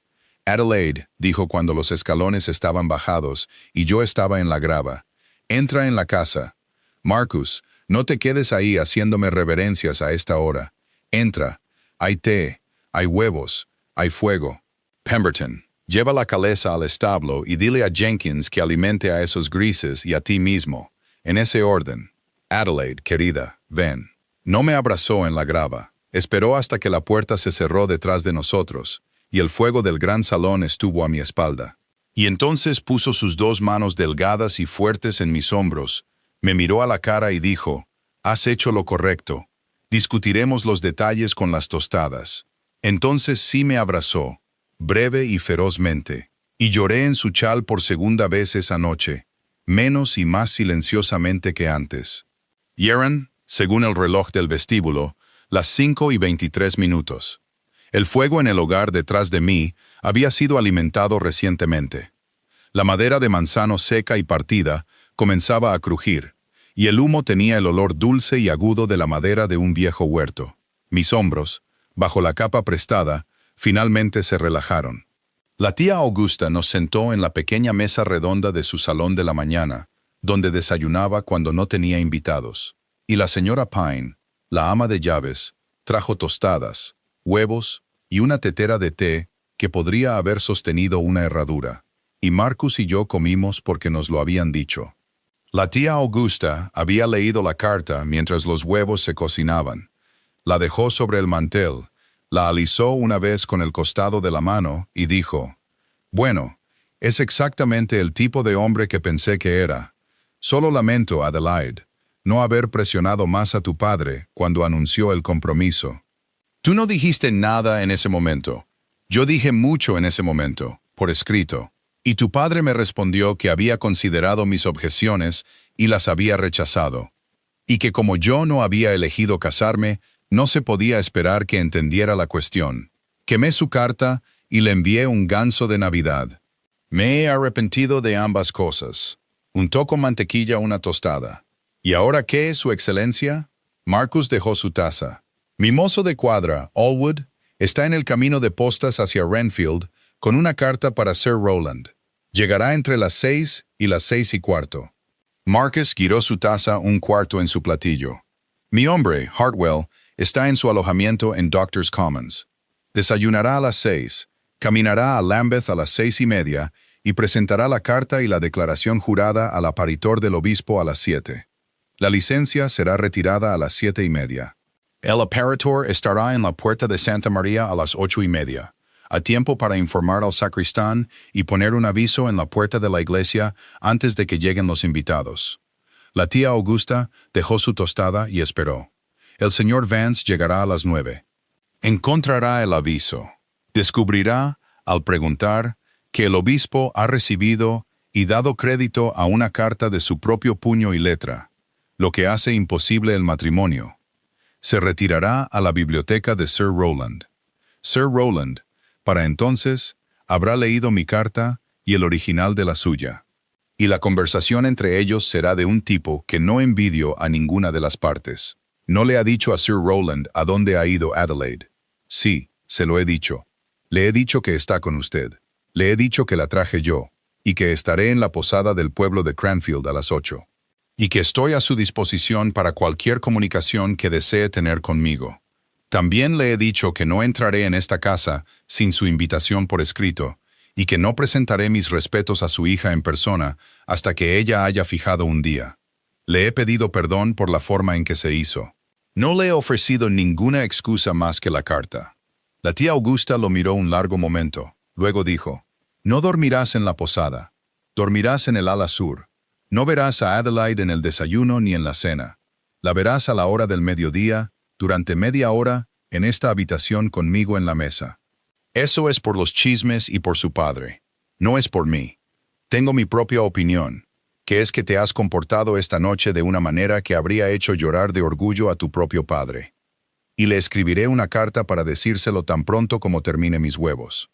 Adelaide, dijo cuando los escalones estaban bajados y yo estaba en la grava. Entra en la casa. Marcus, no te quedes ahí haciéndome reverencias a esta hora. Entra. Hay té, hay huevos, hay fuego. Pemberton, lleva la calesa al establo y dile a Jenkins que alimente a esos grises y a ti mismo. En ese orden. Adelaide, querida, ven. No me abrazó en la grava. Esperó hasta que la puerta se cerró detrás de nosotros, y el fuego del gran salón estuvo a mi espalda. Y entonces puso sus 2 manos delgadas y fuertes en mis hombros, me miró a la cara y dijo, «Has hecho lo correcto. Discutiremos los detalles con las tostadas». Entonces sí me abrazó, breve y ferozmente, y lloré en su chal por segunda vez esa noche, menos y más silenciosamente que antes. Y eran, según el reloj del vestíbulo, las 5:23. El fuego en el hogar detrás de mí había sido alimentado recientemente. La madera de manzano seca y partida comenzaba a crujir, y el humo tenía el olor dulce y agudo de la madera de un viejo huerto. Mis hombros, bajo la capa prestada, finalmente se relajaron. La tía Augusta nos sentó en la pequeña mesa redonda de su salón de la mañana, donde desayunaba cuando no tenía invitados. Y la señora Pine, la ama de llaves, trajo tostadas, huevos y una tetera de té que podría haber sostenido una herradura. Y Marcus y yo comimos porque nos lo habían dicho. La tía Augusta había leído la carta mientras los huevos se cocinaban. La dejó sobre el mantel, la alisó una vez con el costado de la mano y dijo: «Bueno, es exactamente el tipo de hombre que pensé que era. Solo lamento, Adelaide, no haber presionado más a tu padre cuando anunció el compromiso. Tú no dijiste nada en ese momento. Yo dije mucho en ese momento, por escrito. Y tu padre me respondió que había considerado mis objeciones y las había rechazado. Y que como yo no había elegido casarme, no se podía esperar que entendiera la cuestión. Quemé su carta y le envié un ganso de Navidad. Me he arrepentido de ambas cosas. Untó con mantequilla una tostada. ¿Y ahora qué, su excelencia?» Marcus dejó su taza. «Mi mozo de cuadra, Allwood, está en el camino de postas hacia Renfield con una carta para Sir Rowland. Llegará entre las 6 y las 6:15». Marcus giró su taza un cuarto en su platillo. «Mi hombre, Hartwell, está en su alojamiento en Doctors' Commons. Desayunará a las 6, caminará a Lambeth a las 6:30 y presentará la carta y la declaración jurada al aparitor del obispo a las 7. La licencia será retirada a las 7:30. El aparitor estará en la puerta de Santa María a las 8:30, a tiempo para informar al sacristán y poner un aviso en la puerta de la iglesia antes de que lleguen los invitados». La tía Augusta dejó su tostada y esperó. El señor Vance llegará a las 9. Encontrará el aviso. Descubrirá, al preguntar, que el obispo ha recibido y dado crédito a una carta de su propio puño y letra, lo que hace imposible el matrimonio. Se retirará a la biblioteca de Sir Rowland. Sir Rowland, para entonces, habrá leído mi carta y el original de la suya. Y la conversación entre ellos será de un tipo que no envidio a ninguna de las partes. No le ha dicho a Sir Rowland a dónde ha ido Adelaide. Sí, se lo he dicho. Le he dicho que está con usted. Le he dicho que la traje yo, y que estaré en la posada del pueblo de Cranfield a las 8. Y que estoy a su disposición para cualquier comunicación que desee tener conmigo. También le he dicho que no entraré en esta casa sin su invitación por escrito, y que no presentaré mis respetos a su hija en persona hasta que ella haya fijado un día. Le he pedido perdón por la forma en que se hizo. No le he ofrecido ninguna excusa más que la carta. La tía Augusta lo miró un largo momento. Luego dijo: «No dormirás en la posada. Dormirás en el ala sur. No verás a Adelaide en el desayuno ni en la cena. La verás a la hora del mediodía, durante media hora, en esta habitación conmigo en la mesa. Eso es por los chismes y por su padre. No es por mí. Tengo mi propia opinión, que es que te has comportado esta noche de una manera que habría hecho llorar de orgullo a tu propio padre. Y le escribiré una carta para decírselo tan pronto como termine mis huevos.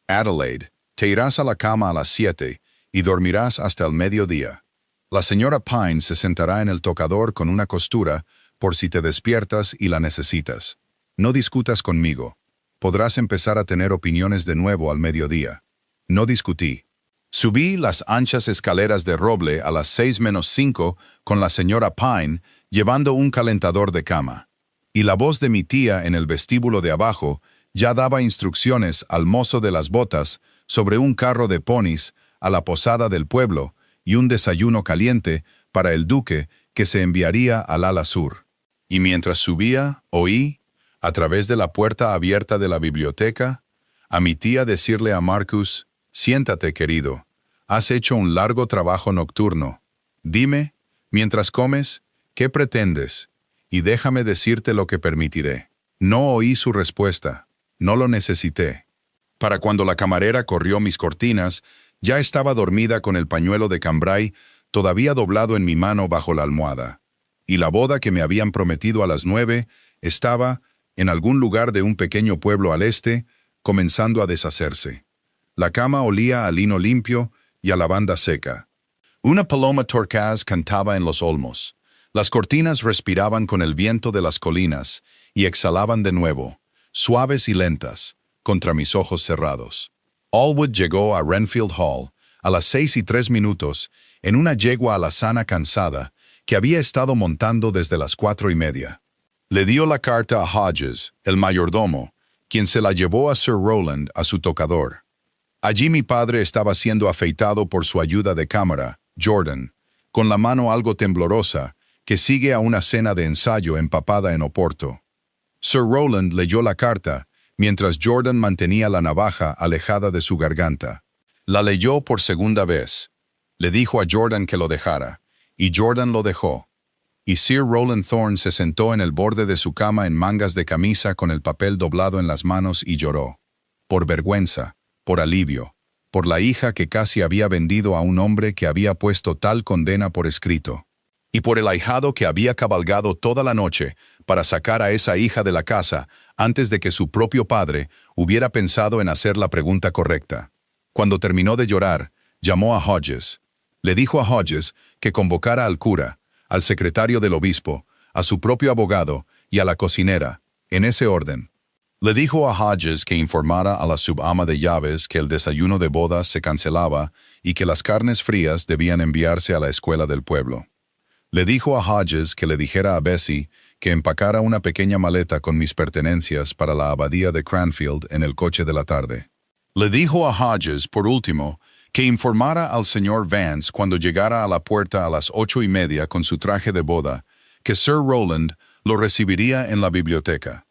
Adelaide, te irás a la cama a las 7 y dormirás hasta el mediodía. La señora Pine se sentará en el tocador con una costura por si te despiertas y la necesitas. No discutas conmigo. Podrás empezar a tener opiniones de nuevo al mediodía». No discutí. Subí las anchas escaleras de roble a las 6:05 con la señora Pine llevando un calentador de cama. Y la voz de mi tía en el vestíbulo de abajo ya daba instrucciones al mozo de las botas sobre un carro de ponis a la posada del pueblo y un desayuno caliente para el duque que se enviaría al ala sur. Y mientras subía, oí, a través de la puerta abierta de la biblioteca, a mi tía decirle a Marcus: «Siéntate, querido. Has hecho un largo trabajo nocturno. Dime, mientras comes, ¿qué pretendes? Y déjame decirte lo que permitiré». No oí su respuesta. No lo necesité. Para cuando la camarera corrió mis cortinas, ya estaba dormida con el pañuelo de cambray todavía doblado en mi mano bajo la almohada. Y la boda que me habían prometido a las 9 estaba, en algún lugar de un pequeño pueblo al este, comenzando a deshacerse. La cama olía a lino limpio y a lavanda seca. Una paloma torcaz cantaba en los olmos. Las cortinas respiraban con el viento de las colinas y exhalaban de nuevo, suaves y lentas, contra mis ojos cerrados. Allwood llegó a Renfield Hall a las 6:03 en una yegua alazana cansada, que había estado montando desde las 4:30. Le dio la carta a Hodges, el mayordomo, quien se la llevó a Sir Rowland a su tocador. Allí mi padre estaba siendo afeitado por su ayuda de cámara, Jordan, con la mano algo temblorosa, que sigue a una cena de ensayo empapada en Oporto. Sir Rowland leyó la carta, mientras Jordan mantenía la navaja alejada de su garganta. La leyó por segunda vez. Le dijo a Jordan que lo dejara, y Jordan lo dejó. Y Sir Rowland Thorne se sentó en el borde de su cama en mangas de camisa con el papel doblado en las manos y lloró. Por vergüenza, por alivio, por la hija que casi había vendido a un hombre que había puesto tal condena por escrito. Y por el ahijado que había cabalgado toda la noche para sacar a esa hija de la casa antes de que su propio padre hubiera pensado en hacer la pregunta correcta. Cuando terminó de llorar, llamó a Hodges. Le dijo a Hodges que convocara al cura, al secretario del obispo, a su propio abogado y a la cocinera, en ese orden. Le dijo a Hodges que informara a la subama de llaves que el desayuno de bodas se cancelaba y que las carnes frías debían enviarse a la escuela del pueblo. Le dijo a Hodges que le dijera a Bessie que empacara una pequeña maleta con mis pertenencias para la abadía de Cranfield en el coche de la tarde. Le dijo a Hodges, por último, que informara al señor Vance cuando llegara a la puerta a las 8:30 con su traje de boda, que Sir Rowland lo recibiría en la biblioteca.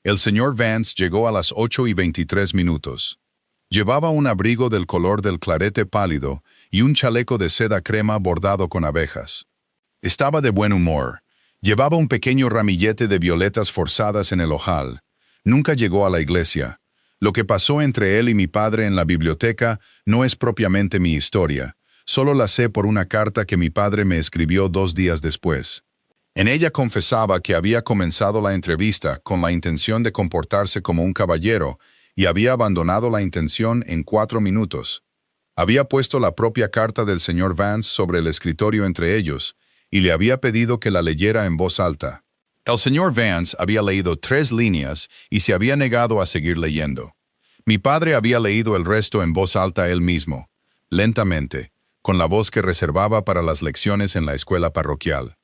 El señor Vance llegó a las 8:23. Llevaba un abrigo del color del clarete pálido y un chaleco de seda crema bordado con abejas. Estaba de buen humor. Llevaba un pequeño ramillete de violetas forzadas en el ojal. Nunca llegó a la iglesia. Lo que pasó entre él y mi padre en la biblioteca no es propiamente mi historia. Solo la sé por una carta que mi padre me escribió 2 días después. En ella confesaba que había comenzado la entrevista con la intención de comportarse como un caballero y había abandonado la intención en 4 minutos. Había puesto la propia carta del señor Vance sobre el escritorio entre ellos y le había pedido que la leyera en voz alta. El señor Vance había leído 3 líneas y se había negado a seguir leyendo. Mi padre había leído el resto en voz alta él mismo, lentamente, con la voz que reservaba para las lecciones en la escuela parroquial.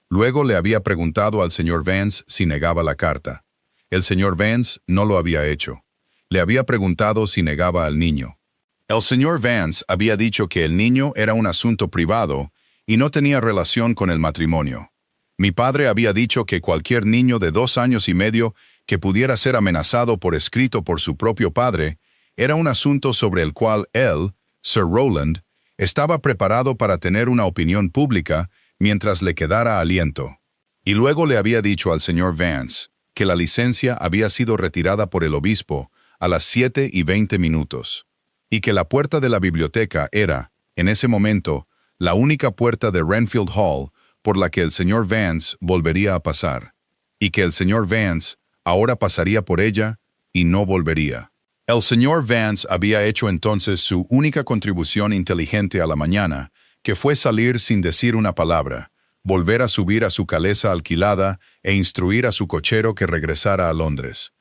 Luego le había preguntado al señor Vance si negaba la carta. El señor Vance no lo había hecho. Le había preguntado si negaba al niño. El señor Vance había dicho que el niño era un asunto privado y no tenía relación con el matrimonio. Mi padre había dicho que cualquier niño de 2 años y medio que pudiera ser amenazado por escrito por su propio padre era un asunto sobre el cual él, Sir Rowland, estaba preparado para tener una opinión pública mientras le quedara aliento. Y luego le había dicho al señor Vance que la licencia había sido retirada por el obispo a las 7:20, y que la puerta de la biblioteca era, en ese momento, la única puerta de Renfield Hall por la que el señor Vance volvería a pasar, y que el señor Vance ahora pasaría por ella y no volvería. El señor Vance había hecho entonces su única contribución inteligente a la mañana, que fue salir sin decir una palabra, volver a subir a su calesa alquilada e instruir a su cochero que regresara a Londres.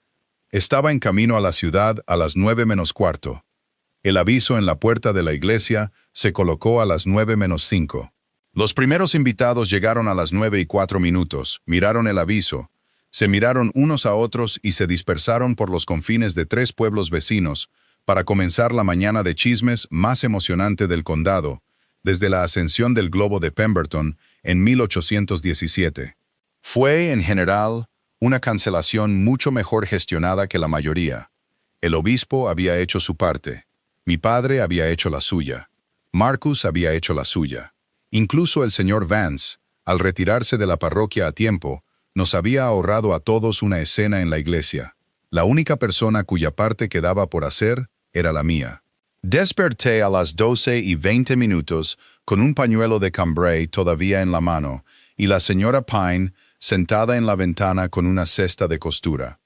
Estaba en camino a la ciudad a las 9:15. El aviso en la puerta de la iglesia se colocó a las 9:05. Los primeros invitados llegaron a las 9:04, miraron el aviso, se miraron unos a otros y se dispersaron por los confines de 3 pueblos vecinos para comenzar la mañana de chismes más emocionante del condado, desde la ascensión del globo de Pemberton en 1817. Fue, en general, una cancelación mucho mejor gestionada que la mayoría. El obispo había hecho su parte. Mi padre había hecho la suya. Marcus había hecho la suya. Incluso el señor Vance, al retirarse de la parroquia a tiempo, nos había ahorrado a todos una escena en la iglesia. La única persona cuya parte quedaba por hacer era la mía. Desperté a las 12:20 con un pañuelo de cambray todavía en la mano y la señora Pine sentada en la ventana con una cesta de costura.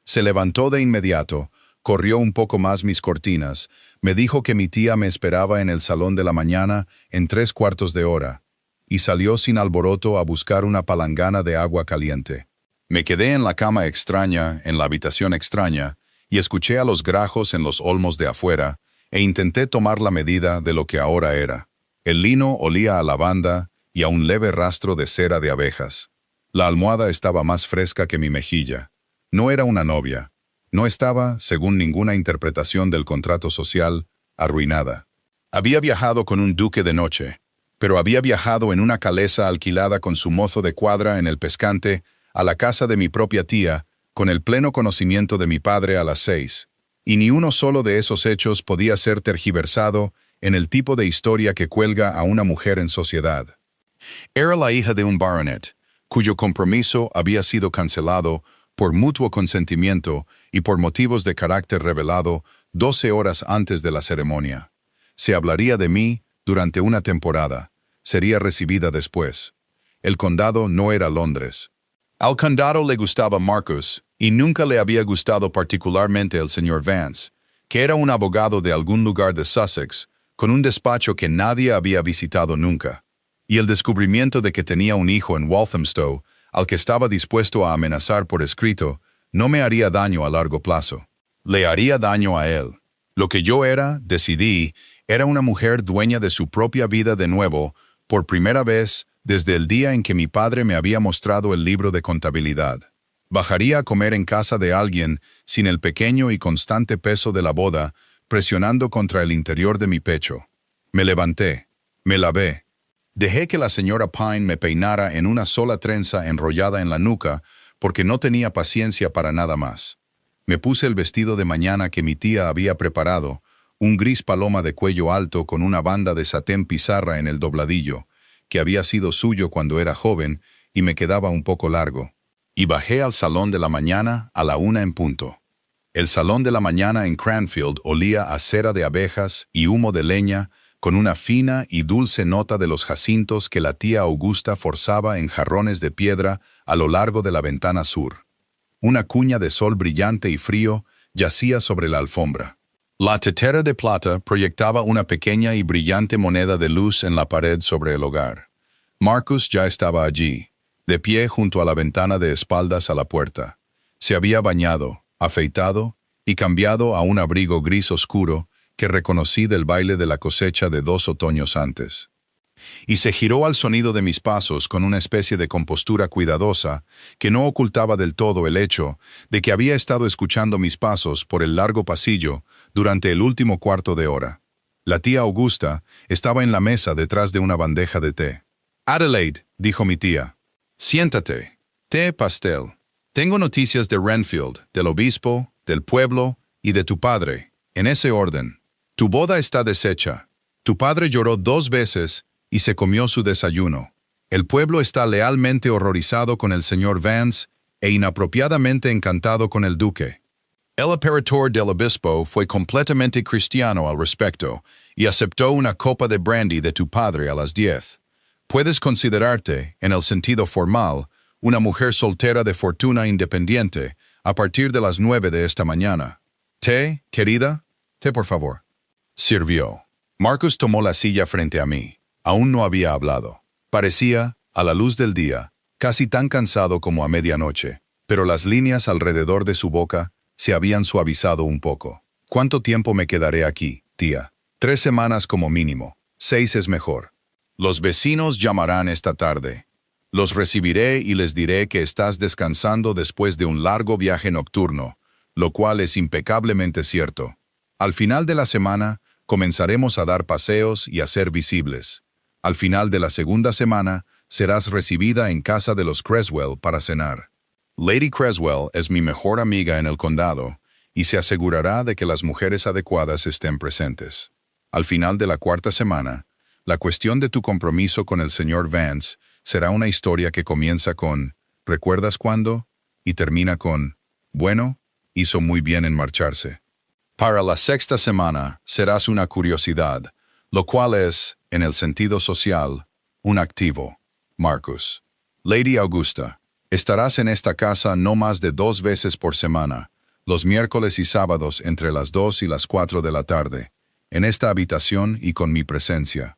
Se levantó de inmediato, corrió un poco más mis cortinas, me dijo que mi tía me esperaba en el salón de la mañana en 3/4 de hora, y salió sin alboroto a buscar una palangana de agua caliente. Me quedé en la cama extraña, en la habitación extraña, y escuché a los grajos en los olmos de afuera, e intenté tomar la medida de lo que ahora era. El lino olía a lavanda y a un leve rastro de cera de abejas. La almohada estaba más fresca que mi mejilla. No era una novia. No estaba, según ninguna interpretación del contrato social, arruinada. Había viajado con un duque de noche, pero había viajado en una calesa alquilada con su mozo de cuadra en el pescante a la casa de mi propia tía, con el pleno conocimiento de mi padre a las 6. Y ni uno solo de esos hechos podía ser tergiversado en el tipo de historia que cuelga a una mujer en sociedad. Era la hija de un baronet, cuyo compromiso había sido cancelado por mutuo consentimiento y por motivos de carácter revelado 12 horas antes de la ceremonia. Se hablaría de mí durante una temporada. Sería recibida después. El condado no era Londres. Al condado le gustaba Marcus, y nunca le había gustado particularmente el señor Vance, que era un abogado de algún lugar de Sussex, con un despacho que nadie había visitado nunca. Y el descubrimiento de que tenía un hijo en Walthamstow, al que estaba dispuesto a amenazar por escrito, no me haría daño a largo plazo. Le haría daño a él. Lo que yo era, decidí, era una mujer dueña de su propia vida de nuevo, por primera vez desde el día en que mi padre me había mostrado el libro de contabilidad. Bajaría a comer en casa de alguien sin el pequeño y constante peso de la boda, presionando contra el interior de mi pecho. Me levanté, me lavé. Dejé que la señora Pine me peinara en una sola trenza enrollada en la nuca, porque no tenía paciencia para nada más. Me puse el vestido de mañana que mi tía había preparado, un gris paloma de cuello alto con una banda de satén pizarra en el dobladillo, que había sido suyo cuando era joven y me quedaba un poco largo. Y bajé al salón de la mañana a la 1 en punto. El salón de la mañana en Cranfield olía a cera de abejas y humo de leña, con una fina y dulce nota de los jacintos que la tía Augusta forzaba en jarrones de piedra a lo largo de la ventana sur. Una cuña de sol brillante y frío yacía sobre la alfombra. La tetera de plata proyectaba una pequeña y brillante moneda de luz en la pared sobre el hogar. Marcus ya estaba allí, de pie junto a la ventana de espaldas a la puerta. Se había bañado, afeitado y cambiado a un abrigo gris oscuro que reconocí del baile de la cosecha de 2 otoños antes. Y se giró al sonido de mis pasos con una especie de compostura cuidadosa que no ocultaba del todo el hecho de que había estado escuchando mis pasos por el largo pasillo durante el último cuarto de hora. La tía Augusta estaba en la mesa detrás de una bandeja de té. «Adelaide», dijo mi tía, «siéntate. Té, pastel. Tengo noticias de Renfield, del obispo, del pueblo y de tu padre, en ese orden. Tu boda está deshecha. Tu padre lloró 2 veces y se comió su desayuno. El pueblo está lealmente horrorizado con el señor Vance e inapropiadamente encantado con el duque. El aperitor del obispo fue completamente cristiano al respecto y aceptó una copa de brandy de tu padre a las 10. Puedes considerarte, en el sentido formal, una mujer soltera de fortuna independiente a partir de las 9 de esta mañana. Té, querida, té por favor. Sirvió. Marcus tomó la silla frente a mí. Aún no había hablado. Parecía, a la luz del día, casi tan cansado como a medianoche, pero las líneas alrededor de su boca se habían suavizado un poco. ¿Cuánto tiempo me quedaré aquí, tía? 3 semanas como mínimo. 6 es mejor. Los vecinos llamarán esta tarde. Los recibiré y les diré que estás descansando después de un largo viaje nocturno, lo cual es impecablemente cierto. Al final de la semana, comenzaremos a dar paseos y a ser visibles. Al final de la segunda semana, serás recibida en casa de los Creswell para cenar. Lady Creswell es mi mejor amiga en el condado y se asegurará de que las mujeres adecuadas estén presentes. Al final de la 4ª semana, la cuestión de tu compromiso con el señor Vance será una historia que comienza con «¿Recuerdas cuándo?» y termina con «Bueno, hizo muy bien en marcharse». Para la 6ª semana serás una curiosidad, lo cual es, en el sentido social, un activo. Marcus. Lady Augusta, estarás en esta casa no más de 2 veces por semana, los miércoles y sábados entre las 2 y las 4 de la tarde, en esta habitación y con mi presencia.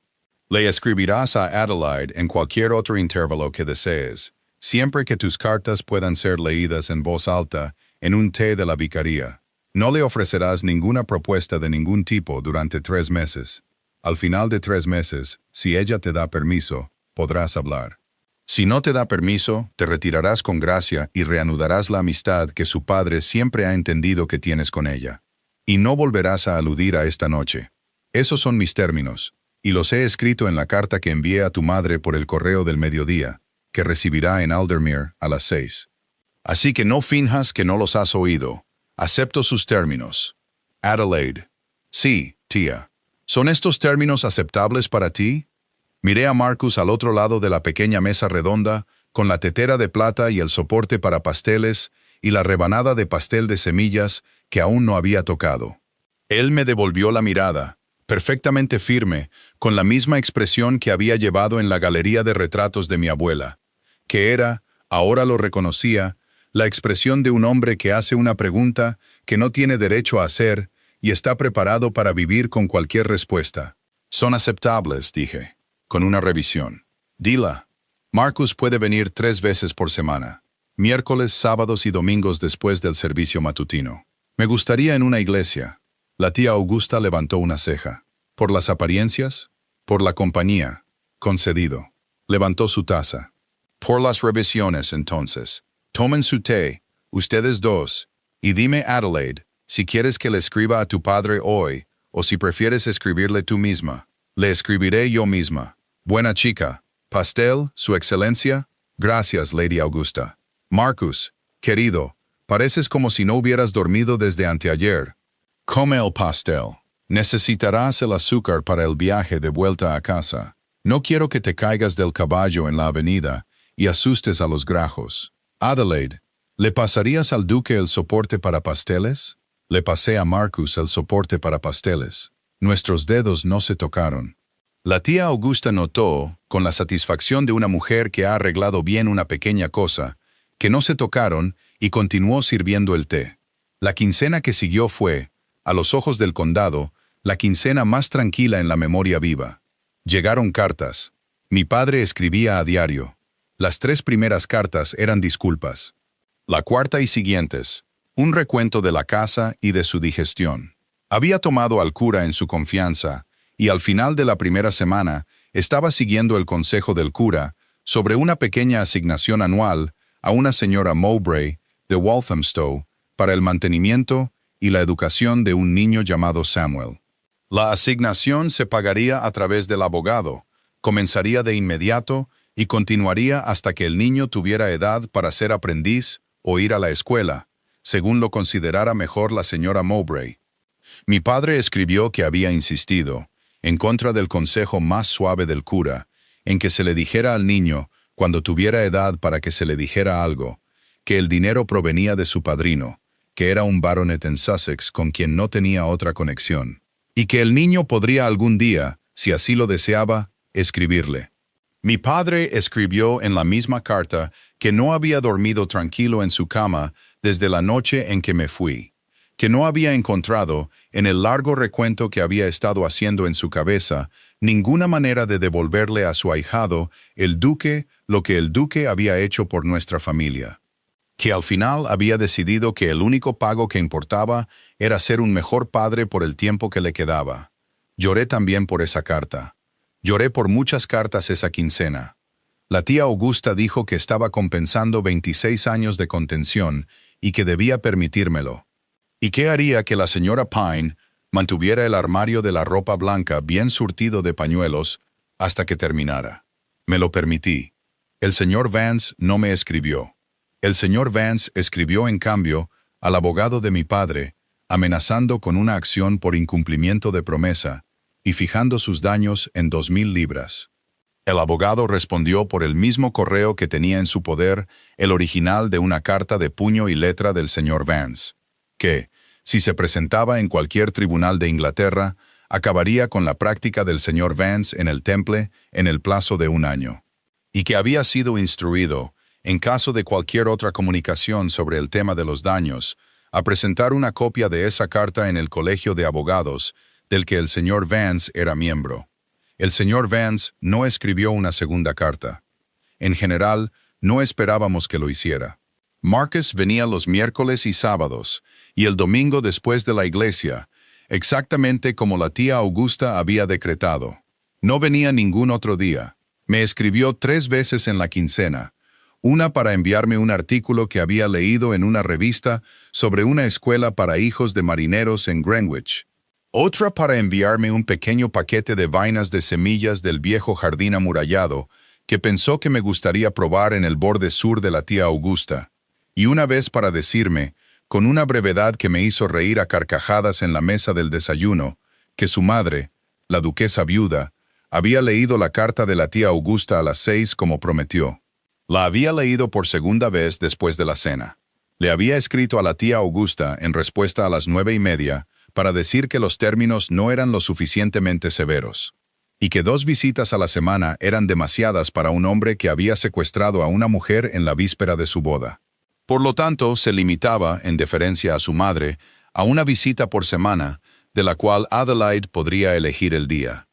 Le escribirás a Adelaide en cualquier otro intervalo que desees, siempre que tus cartas puedan ser leídas en voz alta en un té de la vicaría. No le ofrecerás ninguna propuesta de ningún tipo durante 3 meses. Al final de 3 meses, si ella te da permiso, podrás hablar. Si no te da permiso, te retirarás con gracia y reanudarás la amistad que su padre siempre ha entendido que tienes con ella. Y no volverás a aludir a esta noche. Esos son mis términos, y los he escrito en la carta que envié a tu madre por el correo del mediodía, que recibirá en Aldermere a las 6. Así que no finjas que no los has oído. Acepto sus términos. Adelaide. Sí, tía. ¿Son estos términos aceptables para ti? Miré a Marcus al otro lado de la pequeña mesa redonda, con la tetera de plata y el soporte para pasteles, y la rebanada de pastel de semillas que aún no había tocado. Él me devolvió la mirada, perfectamente firme, con la misma expresión que había llevado en la galería de retratos de mi abuela, que era, ahora lo reconocía, la expresión de un hombre que hace una pregunta que no tiene derecho a hacer y está preparado para vivir con cualquier respuesta. Son aceptables, dije, con una revisión. Dila. Marcus puede venir 3 veces por semana, miércoles, sábados y domingos después del servicio matutino. Me gustaría en una iglesia. La tía Augusta levantó una ceja. ¿Por las apariencias? Por la compañía. Concedido. Levantó su taza. Por las revisiones, entonces. Tomen su té, ustedes dos, y dime, Adelaide, si quieres que le escriba a tu padre hoy, o si prefieres escribirle tú misma. Le escribiré yo misma. Buena chica. Pastel, su excelencia. Gracias, Lady Augusta. Marcus, querido, pareces como si no hubieras dormido desde anteayer. Come el pastel. Necesitarás el azúcar para el viaje de vuelta a casa. No quiero que te caigas del caballo en la avenida y asustes a los grajos. Adelaide, ¿le pasarías al duque el soporte para pasteles? Le pasé a Marcus el soporte para pasteles. Nuestros dedos no se tocaron. La tía Augusta notó, con la satisfacción de una mujer que ha arreglado bien una pequeña cosa, que no se tocaron y continuó sirviendo el té. La quincena que siguió fue, a los ojos del condado, la quincena más tranquila en la memoria viva. Llegaron cartas. Mi padre escribía a diario. Las 3 primeras cartas eran disculpas. La cuarta y siguientes, un recuento de la casa y de su digestión. Había tomado al cura en su confianza, y al final de la primera semana estaba siguiendo el consejo del cura sobre una pequeña asignación anual a una señora Mowbray de Walthamstow para el mantenimiento y la educación de un niño llamado Samuel. La asignación se pagaría a través del abogado, comenzaría de inmediato y continuaría hasta que el niño tuviera edad para ser aprendiz o ir a la escuela, según lo considerara mejor la señora Mowbray. Mi padre escribió que había insistido, en contra del consejo más suave del cura, en que se le dijera al niño, cuando tuviera edad para que se le dijera algo, que el dinero provenía de su padrino, que era un baronet en Sussex con quien no tenía otra conexión, y que el niño podría algún día, si así lo deseaba, escribirle. Mi padre escribió en la misma carta que no había dormido tranquilo en su cama desde la noche en que me fui, que no había encontrado, en el largo recuento que había estado haciendo en su cabeza, ninguna manera de devolverle a su ahijado, el duque, lo que el duque había hecho por nuestra familia. Que al final había decidido que el único pago que importaba era ser un mejor padre por el tiempo que le quedaba. Lloré también por esa carta. Lloré por muchas cartas esa quincena. La tía Augusta dijo que estaba compensando 26 años de contención y que debía permitírmelo. ¿Y qué haría que la señora Pine mantuviera el armario de la ropa blanca bien surtido de pañuelos hasta que terminara? Me lo permití. El señor Vance no me escribió. El señor Vance escribió, en cambio, al abogado de mi padre, amenazando con una acción por incumplimiento de promesa y fijando sus daños en 2,000 libras. El abogado respondió por el mismo correo que tenía en su poder el original de una carta de puño y letra del señor Vance, que, si se presentaba en cualquier tribunal de Inglaterra, acabaría con la práctica del señor Vance en el Temple en el plazo de 1 año, y que había sido instruido, en caso de cualquier otra comunicación sobre el tema de los daños, a presentar una copia de esa carta en el Colegio de Abogados, del que el señor Vance era miembro. El señor Vance no escribió una segunda carta. En general, no esperábamos que lo hiciera. Marcus venía los miércoles y sábados, y el domingo después de la iglesia, exactamente como la tía Augusta había decretado. No venía ningún otro día. Me escribió 3 veces en la quincena, una para enviarme un artículo que había leído en una revista sobre una escuela para hijos de marineros en Greenwich, otra para enviarme un pequeño paquete de vainas de semillas del viejo jardín amurallado que pensó que me gustaría probar en el borde sur de la tía Augusta, y una vez para decirme, con una brevedad que me hizo reír a carcajadas en la mesa del desayuno, que su madre, la duquesa viuda, había leído la carta de la tía Augusta a las 6 como prometió. La había leído por segunda vez después de la cena. Le había escrito a la tía Augusta en respuesta a las 9:30 para decir que los términos no eran lo suficientemente severos, y que 2 visitas a la semana eran demasiadas para un hombre que había secuestrado a una mujer en la víspera de su boda. Por lo tanto, se limitaba, en deferencia a su madre, a una visita por semana, de la cual Adelaide podría elegir el día.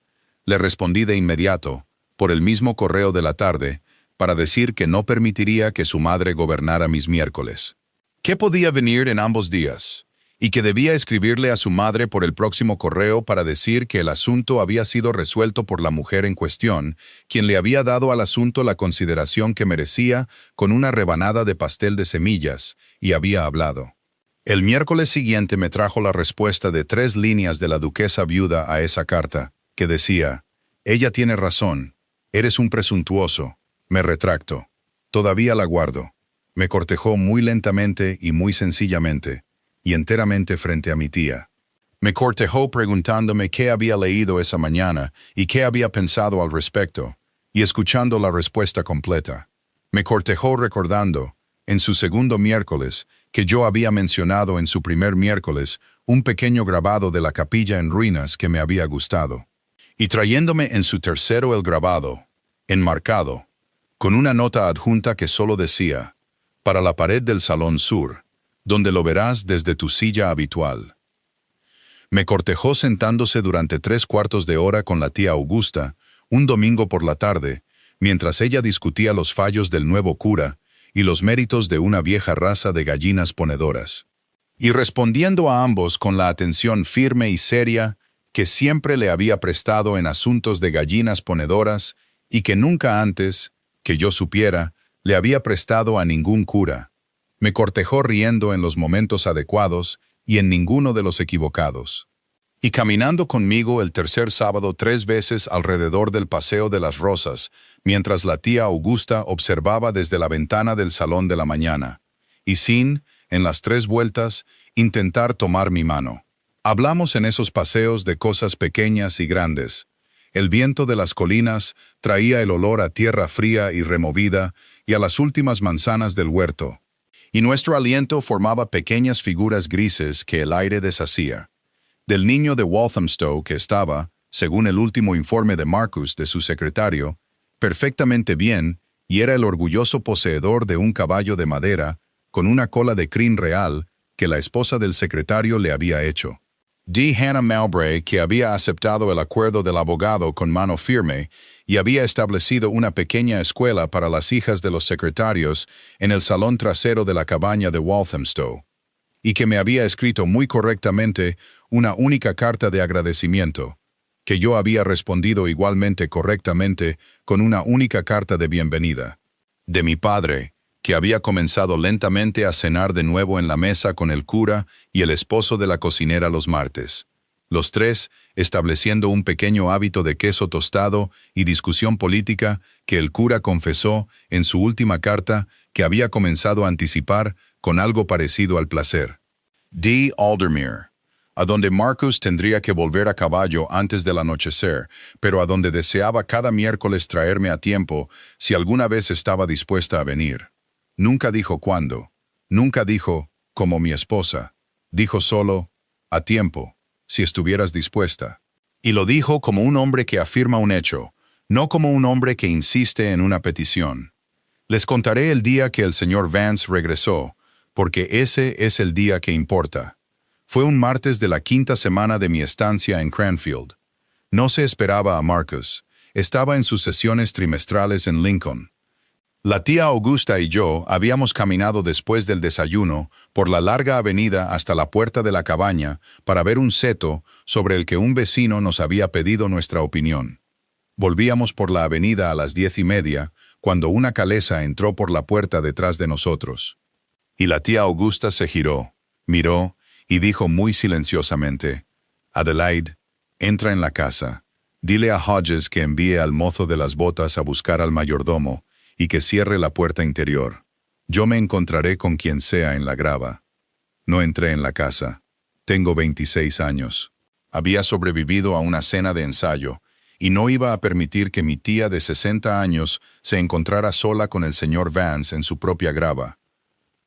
Le respondí de inmediato, por el mismo correo de la tarde, para decir que no permitiría que su madre gobernara mis miércoles. ¿Qué podía venir en ambos días? Y que debía escribirle a su madre por el próximo correo para decir que el asunto había sido resuelto por la mujer en cuestión, quien le había dado al asunto la consideración que merecía con una rebanada de pastel de semillas, y había hablado. El miércoles siguiente me trajo la respuesta de 3 líneas de la duquesa viuda a esa carta, que decía: «Ella tiene razón, eres un presuntuoso, me retracto. Todavía la guardo». Me cortejó muy lentamente y muy sencillamente, y enteramente frente a mi tía. Me cortejó preguntándome qué había leído esa mañana y qué había pensado al respecto, y escuchando la respuesta completa. Me cortejó recordando, en su segundo miércoles, que yo había mencionado en su primer miércoles un pequeño grabado de la capilla en ruinas que me había gustado, y trayéndome en su tercero el grabado, enmarcado, con una nota adjunta que solo decía: «Para la pared del salón sur, donde lo verás desde tu silla habitual». Me cortejó sentándose durante 3/4 de hora con la tía Augusta, un domingo por la tarde, mientras ella discutía los fallos del nuevo cura y los méritos de una vieja raza de gallinas ponedoras, y respondiendo a ambos con la atención firme y seria que siempre le había prestado en asuntos de gallinas ponedoras y que nunca antes, que yo supiera, le había prestado a ningún cura. Me cortejó riendo en los momentos adecuados y en ninguno de los equivocados. Y caminando conmigo el tercer sábado 3 veces alrededor del Paseo de las Rosas, mientras la tía Augusta observaba desde la ventana del salón de la mañana, y sin, en las 3 vueltas, intentar tomar mi mano. Hablamos en esos paseos de cosas pequeñas y grandes. El viento de las colinas traía el olor a tierra fría y removida y a las últimas manzanas del huerto, y nuestro aliento formaba pequeñas figuras grises que el aire deshacía. Del niño de Walthamstow que estaba, según el último informe de Marcus de su secretario, perfectamente bien, y era el orgulloso poseedor de un caballo de madera con una cola de crin real que la esposa del secretario le había hecho. D. Hannah Mowbray, que había aceptado el acuerdo del abogado con mano firme y había establecido una pequeña escuela para las hijas de los secretarios en el salón trasero de la cabaña de Walthamstow, y que me había escrito muy correctamente una única carta de agradecimiento, que yo había respondido igualmente correctamente con una única carta de bienvenida. De mi padre, que había comenzado lentamente a cenar de nuevo en la mesa con el cura y el esposo de la cocinera los martes. Los 3, estableciendo un pequeño hábito de queso tostado y discusión política que el cura confesó en su última carta que había comenzado a anticipar con algo parecido al placer. D. Aldermere, a donde Marcus tendría que volver a caballo antes del anochecer, pero a donde deseaba cada miércoles traerme a tiempo si alguna vez estaba dispuesta a venir. Nunca dijo cuándo, nunca dijo, como mi esposa, dijo solo, a tiempo, si estuvieras dispuesta. Y lo dijo como un hombre que afirma un hecho, no como un hombre que insiste en una petición. Les contaré el día que el señor Vance regresó, porque ese es el día que importa. Fue un martes de la 5ª semana de mi estancia en Cranfield. No se esperaba a Marcus, estaba en sus sesiones trimestrales en Lincoln. La tía Augusta y yo habíamos caminado después del desayuno por la larga avenida hasta la puerta de la cabaña para ver un seto sobre el que un vecino nos había pedido nuestra opinión. Volvíamos por la avenida a las 10:30 cuando una calesa entró por la puerta detrás de nosotros. Y la tía Augusta se giró, miró y dijo muy silenciosamente: «Adelaide, entra en la casa. Dile a Hodges que envíe al mozo de las botas a buscar al mayordomo y que cierre la puerta interior. Yo me encontraré con quien sea en la grava». No entré en la casa. Tengo 26 años. Había sobrevivido a una cena de ensayo y no iba a permitir que mi tía de 60 años se encontrara sola con el señor Vance en su propia grava.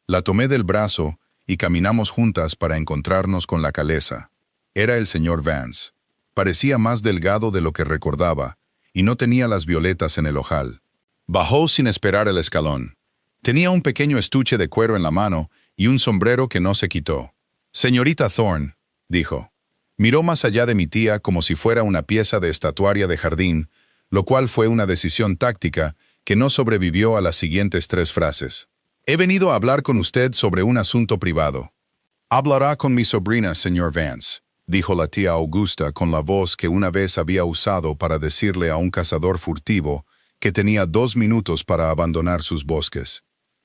La tomé del brazo y caminamos juntas para encontrarnos con la calesa. Era el señor Vance. Parecía más delgado de lo que recordaba y no tenía las violetas en el ojal. Bajó sin esperar el escalón. Tenía un pequeño estuche de cuero en la mano y un sombrero que no se quitó. «Señorita Thorne», dijo. Miró más allá de mi tía como si fuera una pieza de estatuaria de jardín, lo cual fue una decisión táctica que no sobrevivió a las siguientes 3 frases. «He venido a hablar con usted sobre un asunto privado». «Hablará con mi sobrina, señor Vance», dijo la tía Augusta con la voz que una vez había usado para decirle a un cazador furtivo que tenía 2 minutos para abandonar sus bosques.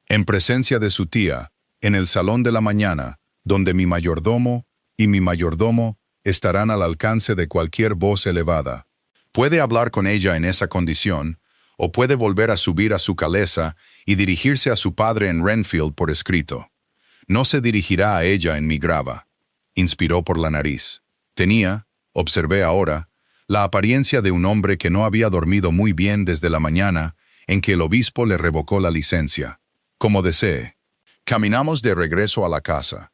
En presencia de su tía, en el salón de la mañana, donde mi mayordomo y mi mayordomo estarán al alcance de cualquier voz elevada. Puede hablar con ella en esa condición, o puede volver a subir a su calesa y dirigirse a su padre en Renfield por escrito. No se dirigirá a ella en mi grava. Inspiró por la nariz. Tenía, observé ahora, la apariencia de un hombre que no había dormido muy bien desde la mañana en que el obispo le revocó la licencia. Como desee. Caminamos de regreso a la casa.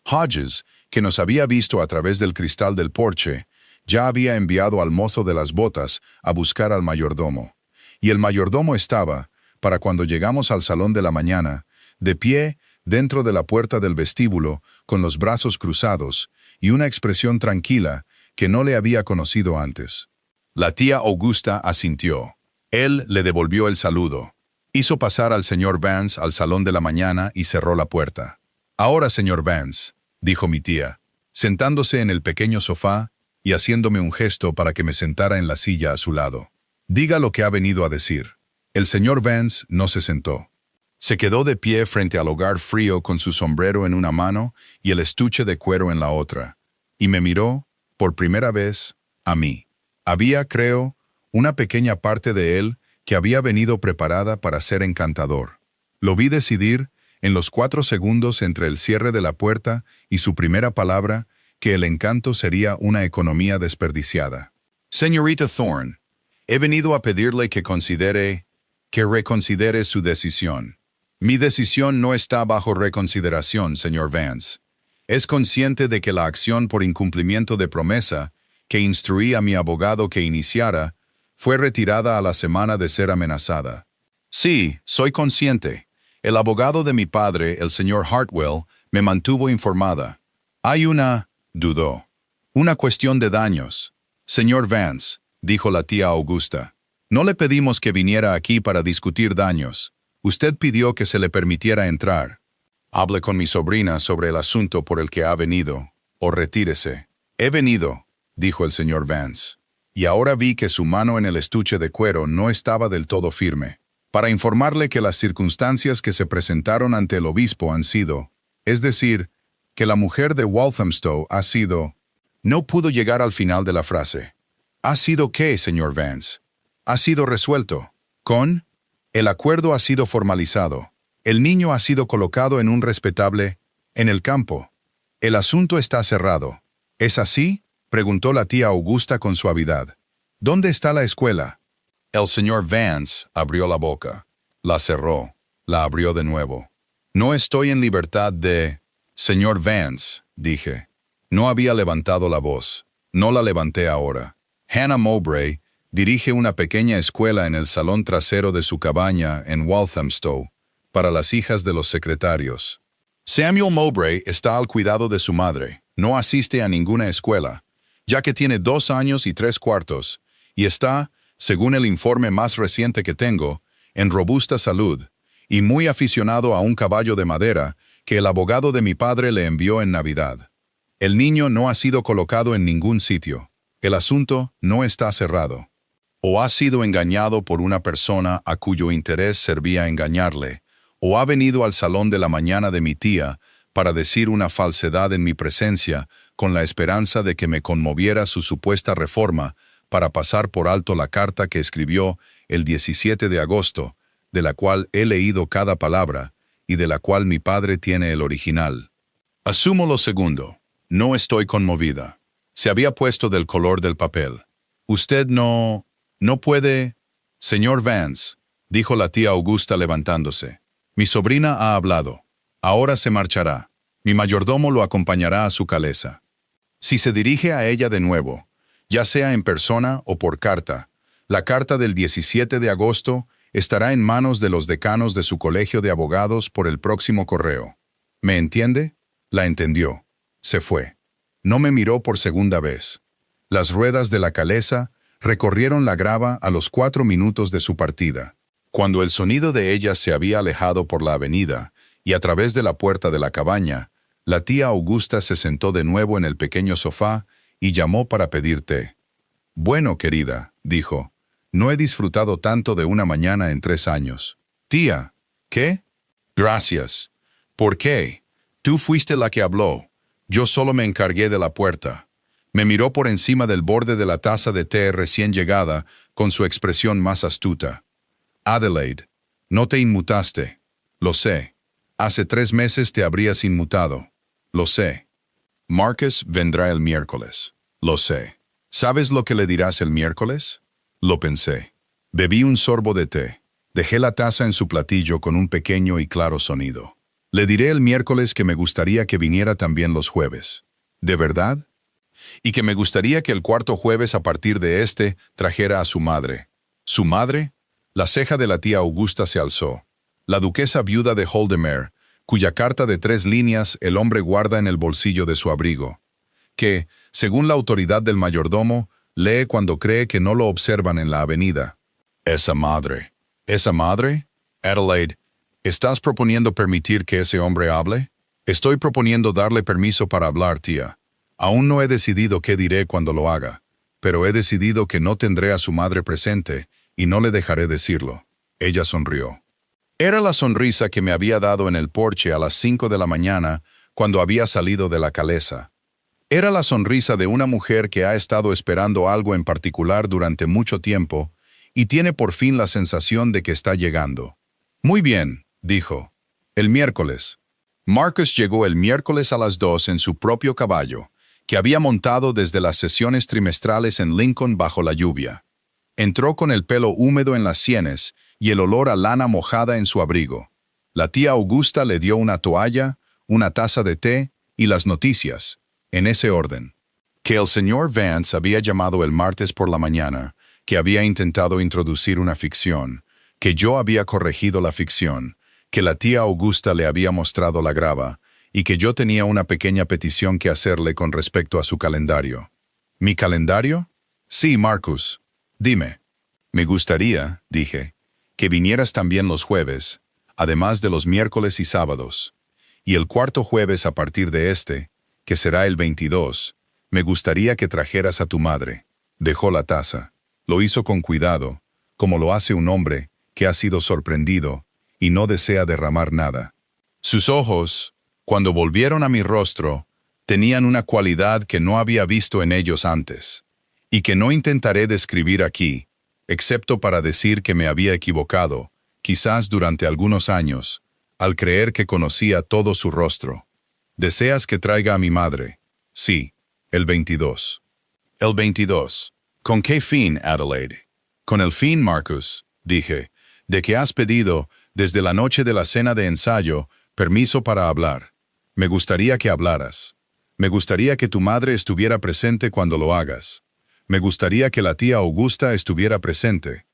Hodges, que nos había visto a través del cristal del porche, ya había enviado al mozo de las botas a buscar al mayordomo. Y el mayordomo estaba, para cuando llegamos al salón de la mañana, de pie dentro de la puerta del vestíbulo, con los brazos cruzados y una expresión tranquila que no le había conocido antes. La tía Augusta asintió. Él le devolvió el saludo. Hizo pasar al señor Vance al salón de la mañana y cerró la puerta. «Ahora, señor Vance», dijo mi tía, sentándose en el pequeño sofá y haciéndome un gesto para que me sentara en la silla a su lado. «Diga lo que ha venido a decir». El señor Vance no se sentó. Se quedó de pie frente al hogar frío con su sombrero en una mano y el estuche de cuero en la otra, y me miró, por primera vez, a mí. Había, creo, una pequeña parte de él que había venido preparada para ser encantador. Lo vi decidir, en los 4 segundos entre el cierre de la puerta y su primera palabra, que el encanto sería una economía desperdiciada. «Señorita Thorne, he venido a pedirle que reconsidere su decisión». «Mi decisión no está bajo reconsideración, señor Vance. Es consciente de que la acción por incumplimiento de promesa, que instruí a mi abogado que iniciara, fue retirada a la semana de ser amenazada». «Sí, soy consciente. El abogado de mi padre, el señor Hartwell, me mantuvo informada. Hay dudó. «Una cuestión de daños». «Señor Vance», dijo la tía Augusta, «no le pedimos que viniera aquí para discutir daños. Usted pidió que se le permitiera entrar. Hable con mi sobrina sobre el asunto por el que ha venido, o retírese». «He venido», dijo el señor Vance, y ahora vi que su mano en el estuche de cuero no estaba del todo firme, «para informarle que las circunstancias que se presentaron ante el obispo han sido, es decir, que la mujer de Walthamstow ha sido». No pudo llegar al final de la frase. «¿Ha sido qué, señor Vance?» «Ha sido resuelto. Con el acuerdo ha sido formalizado. El niño ha sido colocado en un respetable, en el campo. El asunto está cerrado». «¿Es así?», preguntó la tía Augusta con suavidad. «¿Dónde está la escuela?» El señor Vance abrió la boca. La cerró. La abrió de nuevo. «No estoy en libertad de...» «Señor Vance», dije. No había levantado la voz. No la levanté ahora. Hannah Mowbray dirige una pequeña escuela en el salón trasero de su cabaña en Walthamstow para las hijas de los secretarios. Samuel Mowbray está al cuidado de su madre. No asiste a ninguna escuela, ya que tiene 2 años y 3 cuartos, y está, según el informe más reciente que tengo, en robusta salud, y muy aficionado a un caballo de madera que el abogado de mi padre le envió en Navidad. El niño no ha sido colocado en ningún sitio. El asunto no está cerrado. O ha sido engañado por una persona a cuyo interés servía engañarle, o ha venido al salón de la mañana de mi tía para decir una falsedad en mi presencia con la esperanza de que me conmoviera su supuesta reforma para pasar por alto la carta que escribió el 17 de agosto, de la cual he leído cada palabra y de la cual mi padre tiene el original. Asumo lo segundo. No estoy conmovida. Se había puesto del color del papel. Usted no puede... Señor Vance, dijo la tía Augusta levantándose. Mi sobrina ha hablado. Ahora se marchará. Mi mayordomo lo acompañará a su calesa. Si se dirige a ella de nuevo, ya sea en persona o por carta, la carta del 17 de agosto estará en manos de los decanos de su colegio de abogados por el próximo correo. ¿Me entiende? La entendió. Se fue. No me miró por segunda vez. Las ruedas de la calesa recorrieron la grava a los 4 minutos de su partida. Cuando el sonido de ella se había alejado por la avenida y a través de la puerta de la cabaña, la tía Augusta se sentó de nuevo en el pequeño sofá y llamó para pedir té. Bueno, querida, dijo, no he disfrutado tanto de una mañana en 3 años. Tía, ¿qué? Gracias. ¿Por qué? Tú fuiste la que habló. Yo solo me encargué de la puerta. Me miró por encima del borde de la taza de té recién llegada con su expresión más astuta. Adelaide, no te inmutaste. Lo sé. Hace 3 meses te habrías inmutado. Lo sé. Marcus vendrá el miércoles. Lo sé. ¿Sabes lo que le dirás el miércoles? Lo pensé. Bebí un sorbo de té. Dejé la taza en su platillo con un pequeño y claro sonido. Le diré el miércoles que me gustaría que viniera también los jueves. ¿De verdad? Y que me gustaría que el 4.º jueves a partir de este trajera a su madre. ¿Su madre? La ceja de la tía Augusta se alzó. La duquesa viuda de Holdemare, cuya carta de 3 líneas el hombre guarda en el bolsillo de su abrigo. Que, según la autoridad del mayordomo, lee cuando cree que no lo observan en la avenida. Esa madre. ¿Esa madre? Adelaide, ¿estás proponiendo permitir que ese hombre hable? Estoy proponiendo darle permiso para hablar, tía. Aún no he decidido qué diré cuando lo haga, pero he decidido que no tendré a su madre presente y no le dejaré decirlo. Ella sonrió. Era la sonrisa que me había dado en el porche a las 5 de la mañana cuando había salido de la calesa. Era la sonrisa de una mujer que ha estado esperando algo en particular durante mucho tiempo y tiene por fin la sensación de que está llegando. Muy bien, dijo. El miércoles. Marcus llegó el miércoles a las 2 en su propio caballo, que había montado desde las sesiones trimestrales en Lincoln bajo la lluvia. Entró con el pelo húmedo en las sienes y el olor a lana mojada en su abrigo. La tía Augusta le dio una toalla, una taza de té y las noticias, en ese orden. Que el señor Vance había llamado el martes por la mañana, que había intentado introducir una ficción, que yo había corregido la ficción, que la tía Augusta le había mostrado la grava, y que yo tenía una pequeña petición que hacerle con respecto a su calendario. ¿Mi calendario? Sí, Marcus. Dime. Me gustaría, dije, que vinieras también los jueves, además de los miércoles y sábados. Y el 4.º jueves a partir de este, que será el 22, me gustaría que trajeras a tu madre. Dejó la taza. Lo hizo con cuidado, como lo hace un hombre que ha sido sorprendido y no desea derramar nada. Sus ojos, cuando volvieron a mi rostro, tenían una cualidad que no había visto en ellos antes, y que no intentaré describir aquí, excepto para decir que me había equivocado, quizás durante algunos años, al creer que conocía todo su rostro. ¿Deseas que traiga a mi madre? Sí, el 22. El 22. ¿Con qué fin, Adelaide? Con el fin, Marcus, dije, de que has pedido, desde la noche de la cena de ensayo, permiso para hablar. Me gustaría que hablaras. Me gustaría que tu madre estuviera presente cuando lo hagas. Me gustaría que la tía Augusta estuviera presente.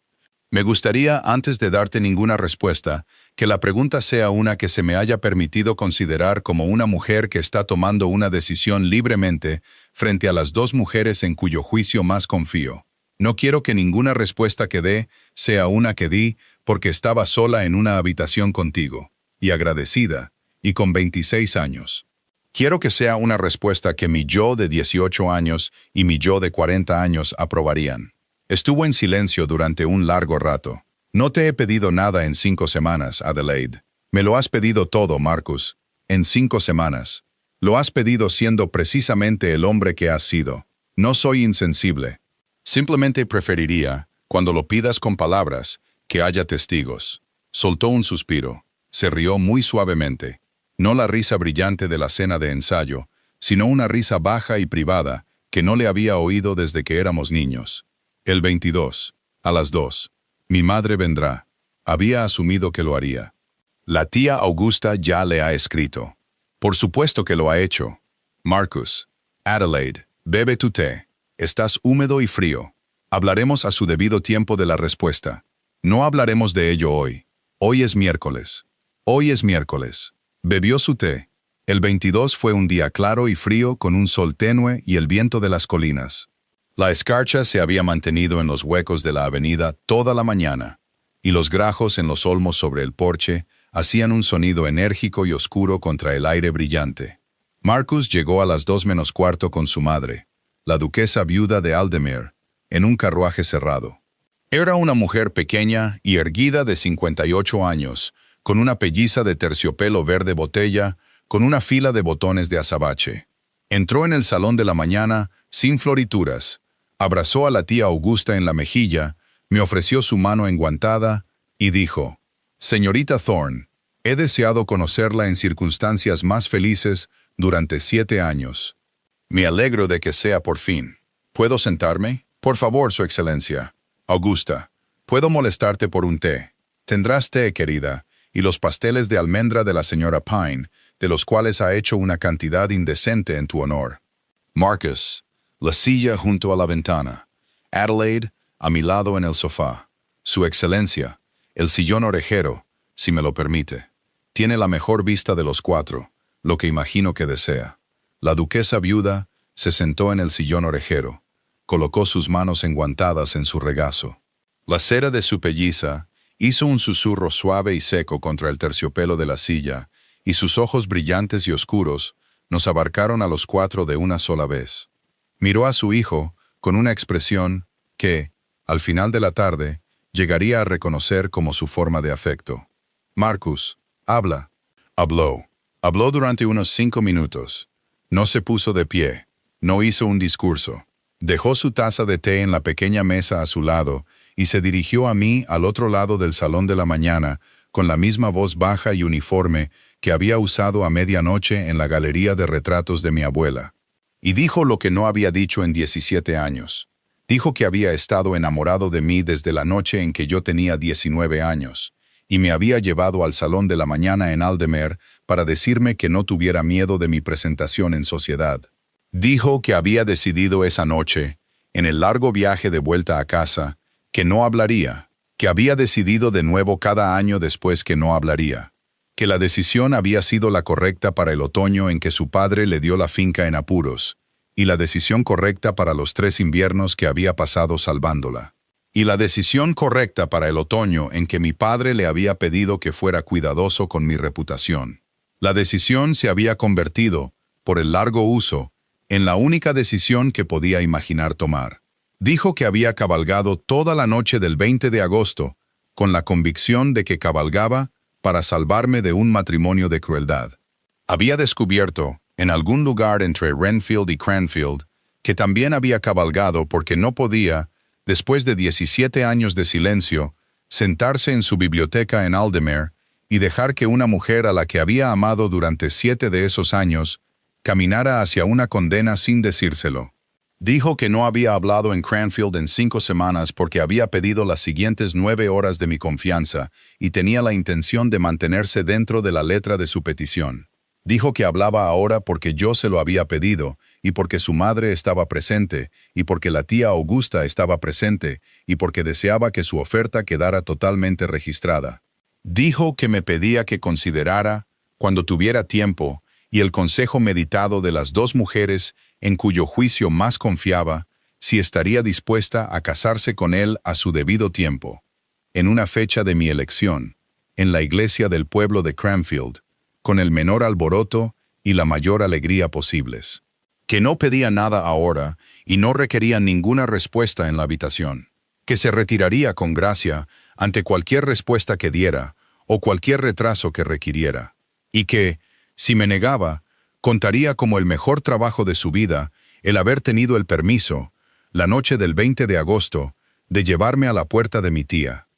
Me gustaría, antes de darte ninguna respuesta, que la pregunta sea una que se me haya permitido considerar como una mujer que está tomando una decisión libremente frente a las 2 mujeres en cuyo juicio más confío. No quiero que ninguna respuesta que dé sea una que di porque estaba sola en una habitación contigo, y agradecida, y con 26 años. Quiero que sea una respuesta que mi yo de 18 años y mi yo de 40 años aprobarían. Estuvo en silencio durante un largo rato. No te he pedido nada en 5 semanas, Adelaide. Me lo has pedido todo, Marcus. En 5 semanas. Lo has pedido siendo precisamente el hombre que has sido. No soy insensible. Simplemente preferiría, cuando lo pidas con palabras, que haya testigos. Soltó un suspiro. Se rió muy suavemente. No la risa brillante de la cena de ensayo, sino una risa baja y privada que no le había oído desde que éramos niños. El 22, a las 2. Mi madre vendrá. Había asumido que lo haría. La tía Augusta ya le ha escrito. Por supuesto que lo ha hecho. Marcus. Adelaide, bebe tu té. Estás húmedo y frío. Hablaremos a su debido tiempo de la respuesta. No hablaremos de ello hoy. Hoy es miércoles. Hoy es miércoles. Bebió su té. El 22 fue un día claro y frío con un sol tenue y el viento de las colinas. La escarcha se había mantenido en los huecos de la avenida toda la mañana, y los grajos en los olmos sobre el porche hacían un sonido enérgico y oscuro contra el aire brillante. Marcus llegó a las 2:15 con su madre, la duquesa viuda de Aldemir, en un carruaje cerrado. Era una mujer pequeña y erguida de 58 años, con una pelliza de terciopelo verde botella, con una fila de botones de azabache. Entró en el salón de la mañana, sin florituras, abrazó a la tía Augusta en la mejilla, me ofreció su mano enguantada y dijo: «Señorita Thorne, he deseado conocerla en circunstancias más felices durante 7 años. Me alegro de que sea por fin. ¿Puedo sentarme? Por favor, Su Excelencia. Augusta, ¿puedo molestarte por un té? Tendrás té, querida, y los pasteles de almendra de la señora Pine, de los cuales ha hecho una cantidad indecente en tu honor. Marcus, la silla junto a la ventana. Adelaide, a mi lado en el sofá. Su Excelencia, el sillón orejero, si me lo permite. Tiene la mejor vista de los 4, lo que imagino que desea». La duquesa viuda se sentó en el sillón orejero, colocó sus manos enguantadas en su regazo. La cera de su pelliza hizo un susurro suave y seco contra el terciopelo de la silla, y sus ojos brillantes y oscuros nos abarcaron a los 4 de una sola vez. Miró a su hijo con una expresión que, al final de la tarde, llegaría a reconocer como su forma de afecto. «Marcus, habla». Habló. Habló durante unos 5 minutos. No se puso de pie. No hizo un discurso. Dejó su taza de té en la pequeña mesa a su lado y se dirigió a mí al otro lado del salón de la mañana con la misma voz baja y uniforme que había usado a medianoche en la galería de retratos de mi abuela. Y dijo lo que no había dicho en 17 años. Dijo que había estado enamorado de mí desde la noche en que yo tenía 19 años, y me había llevado al salón de la mañana en Aldemir para decirme que no tuviera miedo de mi presentación en sociedad. Dijo que había decidido esa noche, en el largo viaje de vuelta a casa, que no hablaría, que había decidido de nuevo cada año después que no hablaría, que la decisión había sido la correcta para el otoño en que su padre le dio la finca en apuros, y la decisión correcta para los 3 inviernos que había pasado salvándola, y la decisión correcta para el otoño en que mi padre le había pedido que fuera cuidadoso con mi reputación. La decisión se había convertido, por el largo uso, en la única decisión que podía imaginar tomar. Dijo que había cabalgado toda la noche del 20 de agosto, con la convicción de que cabalgaba para salvarme de un matrimonio de crueldad. Había descubierto, en algún lugar entre Renfield y Cranfield, que también había cabalgado porque no podía, después de 17 años de silencio, sentarse en su biblioteca en Aldemir y dejar que una mujer a la que había amado durante 7 de esos años caminara hacia una condena sin decírselo. Dijo que no había hablado en Cranfield en 5 semanas porque había pedido las siguientes 9 horas de mi confianza y tenía la intención de mantenerse dentro de la letra de su petición. Dijo que hablaba ahora porque yo se lo había pedido, y porque su madre estaba presente, y porque la tía Augusta estaba presente, y porque deseaba que su oferta quedara totalmente registrada. Dijo que me pedía que considerara, cuando tuviera tiempo, y el consejo meditado de las 2 mujeres en cuyo juicio más confiaba, si estaría dispuesta a casarse con él a su debido tiempo. en una fecha de mi elección, en la iglesia del pueblo de Cranfield, con el menor alboroto y la mayor alegría posibles. Que no pedía nada ahora y no requería ninguna respuesta en la habitación. Que se retiraría con gracia ante cualquier respuesta que diera o cualquier retraso que requiriera. Y que, si me negaba, contaría como el mejor trabajo de su vida el haber tenido el permiso, la noche del 20 de agosto, de llevarme a la puerta de mi tía.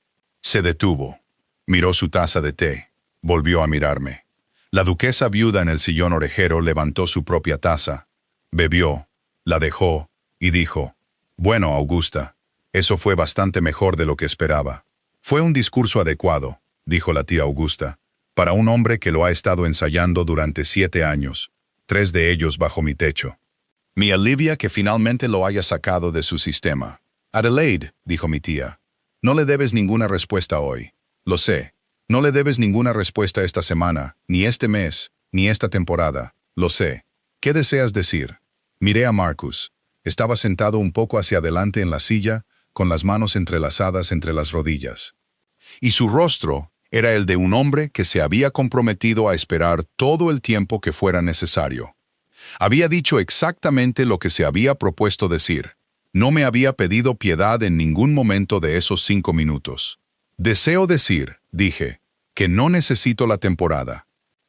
Se detuvo. Miró su taza de té. Volvió a mirarme. La duquesa viuda en el sillón orejero levantó su propia taza. Bebió, la dejó y dijo: «Bueno, Augusta, eso fue bastante mejor de lo que esperaba». «Fue un discurso adecuado», dijo la tía Augusta, «para un hombre que lo ha estado ensayando durante 7 años, 3 de ellos bajo mi techo. Me alivia que finalmente lo haya sacado de su sistema». «Adelaide», dijo mi tía, «no le debes ninguna respuesta hoy. Lo sé. No le debes ninguna respuesta esta semana, ni este mes, ni esta temporada. Lo sé. ¿Qué deseas decir?» Miré a Marcus. Estaba sentado un poco hacia adelante en la silla, con las manos entrelazadas entre las rodillas. Y su rostro era el de un hombre que se había comprometido a esperar todo el tiempo que fuera necesario. Había dicho exactamente lo que se había propuesto decir. No me había pedido piedad en ningún momento de esos 5 minutos. «Deseo decir», dije, «que no necesito la temporada».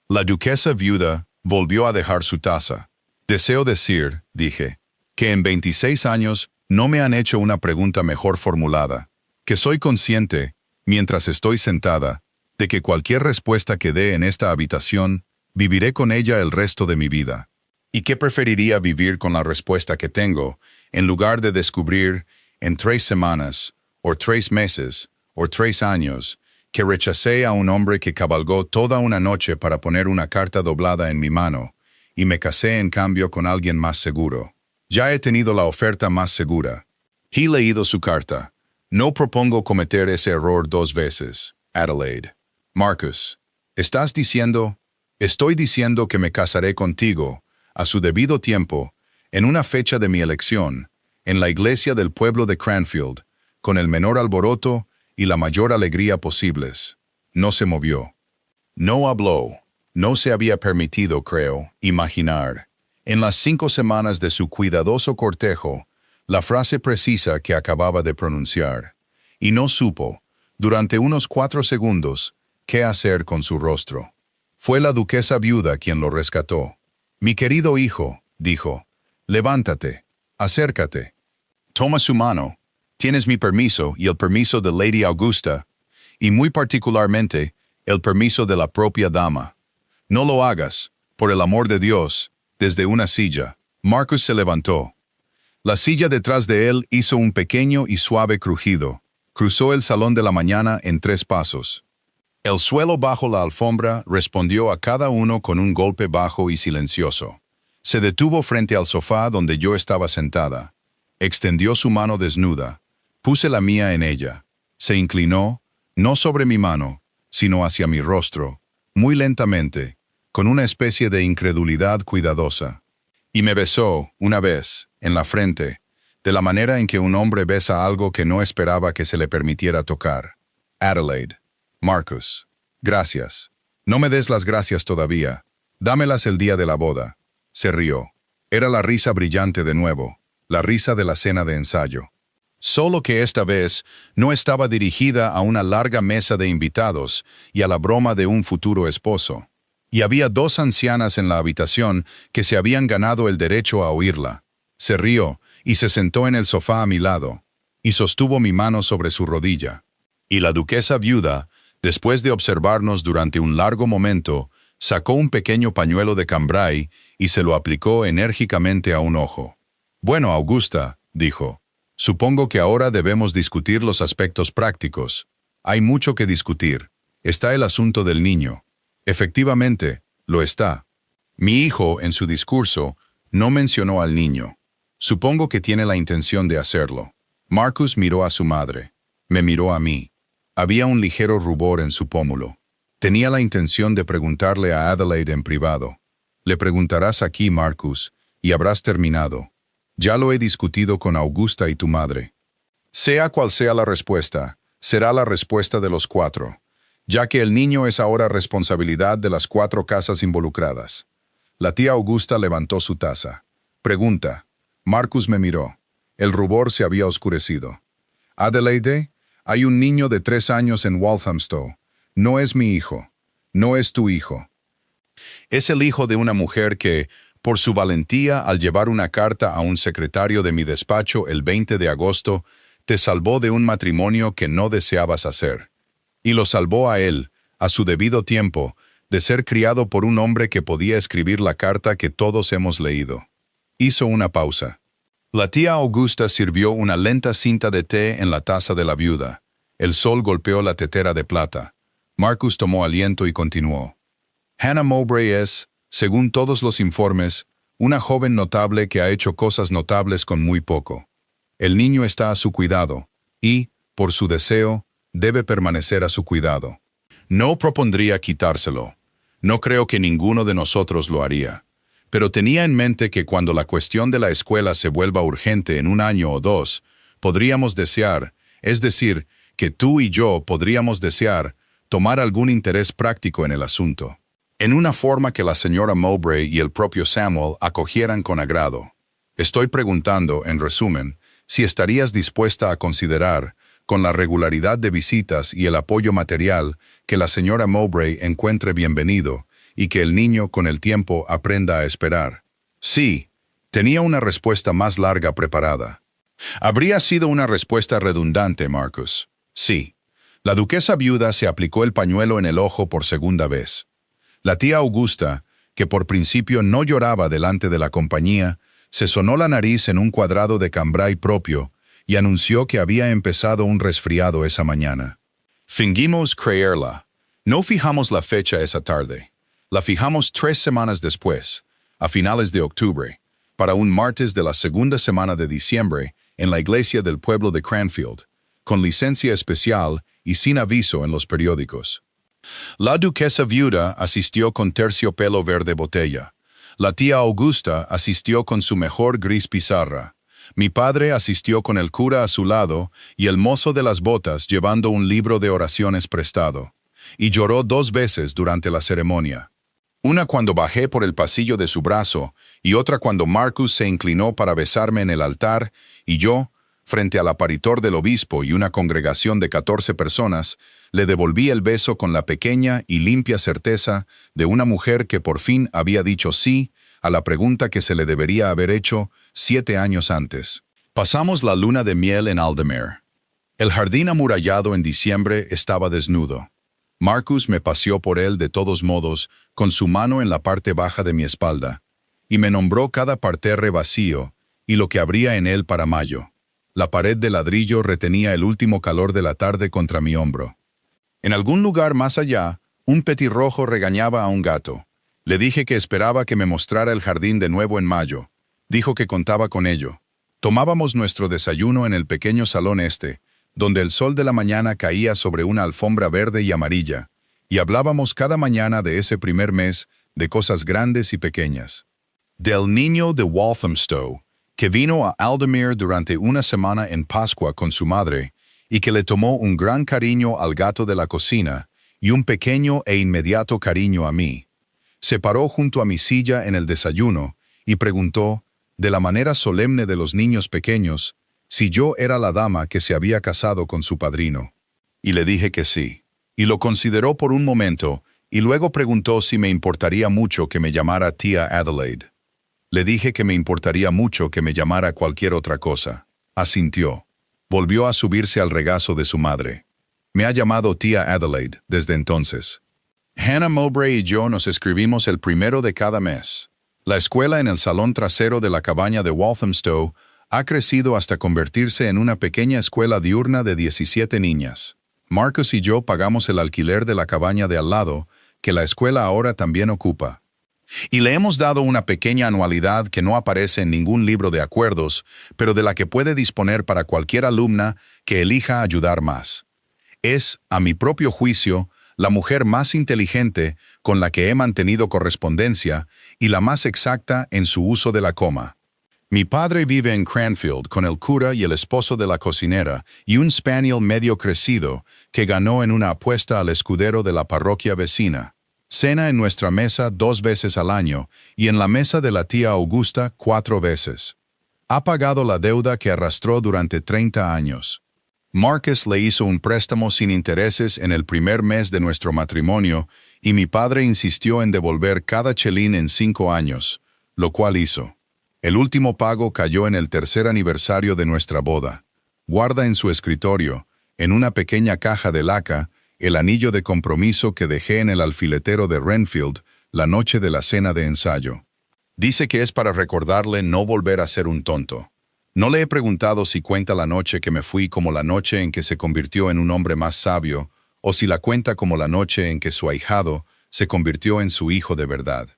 La duquesa viuda volvió a dejar su taza. «Deseo decir», dije, «que en 26 años no me han hecho una pregunta mejor formulada, que soy consciente, mientras estoy sentada, de que cualquier respuesta que dé en esta habitación, viviré con ella el resto de mi vida. Y que preferiría vivir con la respuesta que tengo, en lugar de descubrir, en 3 semanas, o 3 meses, o 3 años, que rechacé a un hombre que cabalgó toda una noche para poner una carta doblada en mi mano, y me casé en cambio con alguien más seguro. Ya he tenido la oferta más segura. He leído su carta. No propongo cometer ese error 2 veces, Adelaide. Marcus, ¿estás diciendo? Estoy diciendo que me casaré contigo, a su debido tiempo, en una fecha de mi elección, en la iglesia del pueblo de Cranfield, con el menor alboroto y la mayor alegría posibles. No se movió. No habló. No se había permitido, creo, imaginar, en las 5 semanas de su cuidadoso cortejo, la frase precisa que acababa de pronunciar, y no supo, durante unos 4 segundos, qué hacer con su rostro. Fue la duquesa viuda quien lo rescató. «Mi querido hijo», dijo, «levántate, acércate. Toma su mano. Tienes mi permiso y el permiso de Lady Augusta, y muy particularmente, el permiso de la propia dama. No lo hagas, por el amor de Dios», desde una silla. Marcus se levantó. La silla detrás de él hizo un pequeño y suave crujido. Cruzó el salón de la mañana en 3 pasos. El suelo bajo la alfombra respondió a cada uno con un golpe bajo y silencioso. Se detuvo frente al sofá donde yo estaba sentada. Extendió su mano desnuda. Puse la mía en ella. Se inclinó, no sobre mi mano, sino hacia mi rostro, muy lentamente, con una especie de incredulidad cuidadosa. Y me besó, una vez, en la frente, de la manera en que un hombre besa algo que no esperaba que se le permitiera tocar. Adelaide. Marcus. Gracias. No me des las gracias todavía. Dámelas el día de la boda. Se rió. Era la risa brillante de nuevo, la risa de la cena de ensayo. Solo que esta vez no estaba dirigida a una larga mesa de invitados y a la broma de un futuro esposo. Y había 2 ancianas en la habitación que se habían ganado el derecho a oírla. Se rió y se sentó en el sofá a mi lado, y sostuvo mi mano sobre su rodilla. Y la duquesa viuda, después de observarnos durante un largo momento, sacó un pequeño pañuelo de cambray y se lo aplicó enérgicamente a un ojo. «Bueno, Augusta», dijo, «supongo que ahora debemos discutir los aspectos prácticos. Hay mucho que discutir. Está el asunto del niño». Efectivamente, lo está. Mi hijo, en su discurso, no mencionó al niño. Supongo que tiene la intención de hacerlo. Marcus miró a su madre. Me miró a mí. Había un ligero rubor en su pómulo. Tenía la intención de preguntarle a Adelaide en privado. «Le preguntarás aquí, Marcus, y habrás terminado. Ya lo he discutido con Augusta y tu madre. Sea cual sea la respuesta, será la respuesta de los 4, ya que el niño es ahora responsabilidad de las 4 casas involucradas. La tía Augusta levantó su taza. Pregunta. Marcus me miró. El rubor se había oscurecido. Adelaide, hay un niño de 3 años en Walthamstow. No es mi hijo. No es tu hijo. Es el hijo de una mujer que, por su valentía al llevar una carta a un secretario de mi despacho el 20 de agosto, te salvó de un matrimonio que no deseabas hacer. Y lo salvó a él, a su debido tiempo, de ser criado por un hombre que podía escribir la carta que todos hemos leído. Hizo una pausa. La tía Augusta sirvió una lenta cinta de té en la taza de la viuda. El sol golpeó la tetera de plata. Marcus tomó aliento y continuó. Hannah Mowbray es, según todos los informes, una joven notable que ha hecho cosas notables con muy poco. El niño está a su cuidado y, por su deseo, debe permanecer a su cuidado. No propondría quitárselo. No creo que ninguno de nosotros lo haría. Pero tenía en mente que cuando la cuestión de la escuela se vuelva urgente en 1 año o 2, podríamos desear, es decir, que tú y yo podríamos desear, tomar algún interés práctico en el asunto. En una forma que la señora Mowbray y el propio Samuel acogieran con agrado. Estoy preguntando, en resumen, si estarías dispuesta a considerar, con la regularidad de visitas y el apoyo material, que la señora Mowbray encuentre bienvenido y que el niño con el tiempo aprenda a esperar. Sí, tenía una respuesta más larga preparada. Habría sido una respuesta redundante, Marcus. Sí. La duquesa viuda se aplicó el pañuelo en el ojo por segunda vez. La tía Augusta, que por principio no lloraba delante de la compañía, se sonó la nariz en un cuadrado de cambray propio y anunció que había empezado un resfriado esa mañana. Fingimos creerla. No fijamos la fecha esa tarde. La fijamos 3 semanas después, a finales de octubre, para un martes de la segunda semana de diciembre en la iglesia del pueblo de Cranfield, con licencia especial y sin aviso en los periódicos. La duquesa viuda asistió con terciopelo verde botella. La tía Augusta asistió con su mejor gris pizarra. Mi padre asistió con el cura a su lado y el mozo de las botas llevando un libro de oraciones prestado. Y lloró 2 veces durante la ceremonia. Una cuando bajé por el pasillo de su brazo y otra cuando Marcus se inclinó para besarme en el altar y yo, frente al aparitor del obispo y una congregación de 14 personas, le devolví el beso con la pequeña y limpia certeza de una mujer que por fin había dicho sí a la pregunta que se le debería haber hecho 7 años antes. Pasamos la luna de miel en Aldermere. El jardín amurallado en diciembre estaba desnudo. Marcus me paseó por él de todos modos, con su mano en la parte baja de mi espalda, y me nombró cada parterre vacío y lo que habría en él para mayo. La pared de ladrillo retenía el último calor de la tarde contra mi hombro. En algún lugar más allá, un petirrojo regañaba a un gato. Le dije que esperaba que me mostrara el jardín de nuevo en mayo. Dijo que contaba con ello. Tomábamos nuestro desayuno en el pequeño salón donde el sol de la mañana caía sobre una alfombra verde y amarilla, y hablábamos cada mañana de ese primer mes de cosas grandes y pequeñas. Del niño de Walthamstow, que vino a Aldermere durante una semana en Pascua con su madre, y que le tomó un gran cariño al gato de la cocina y un pequeño e inmediato cariño a mí. Se paró junto a mi silla en el desayuno y preguntó, de la manera solemne de los niños pequeños, si yo era la dama que se había casado con su padrino. Y le dije que sí. Y lo consideró por un momento, y luego preguntó si me importaría mucho que me llamara tía Adelaide. Le dije que me importaría mucho que me llamara cualquier otra cosa. Asintió. Volvió a subirse al regazo de su madre. Me ha llamado tía Adelaide desde entonces. Hannah Mowbray y yo nos escribimos el 1 de cada mes. La escuela en el salón trasero de la cabaña de Walthamstow ha crecido hasta convertirse en una pequeña escuela diurna de 17 niñas. Marcus y yo pagamos el alquiler de la cabaña de al lado, que la escuela ahora también ocupa. Y le hemos dado una pequeña anualidad que no aparece en ningún libro de acuerdos, pero de la que puede disponer para cualquier alumna que elija ayudar más. Es, a mi propio juicio, la mujer más inteligente con la que he mantenido correspondencia y la más exacta en su uso de la coma. Mi padre vive en Cranfield con el cura y el esposo de la cocinera y un spaniel medio crecido que ganó en una apuesta al escudero de la parroquia vecina. Cena en nuestra mesa 2 veces al año y en la mesa de la tía Augusta 4 veces. Ha pagado la deuda que arrastró durante 30 años. Marcus le hizo un préstamo sin intereses en el primer mes de nuestro matrimonio y mi padre insistió en devolver cada chelín en 5 años, lo cual hizo. El último pago cayó en el tercer aniversario de nuestra boda. Guarda en su escritorio, en una pequeña caja de laca, el anillo de compromiso que dejé en el alfiletero de Renfield la noche de la cena de ensayo. Dice que es para recordarle no volver a ser un tonto. No le he preguntado si cuenta la noche que me fui como la noche en que se convirtió en un hombre más sabio, o si la cuenta como la noche en que su ahijado se convirtió en su hijo de verdad.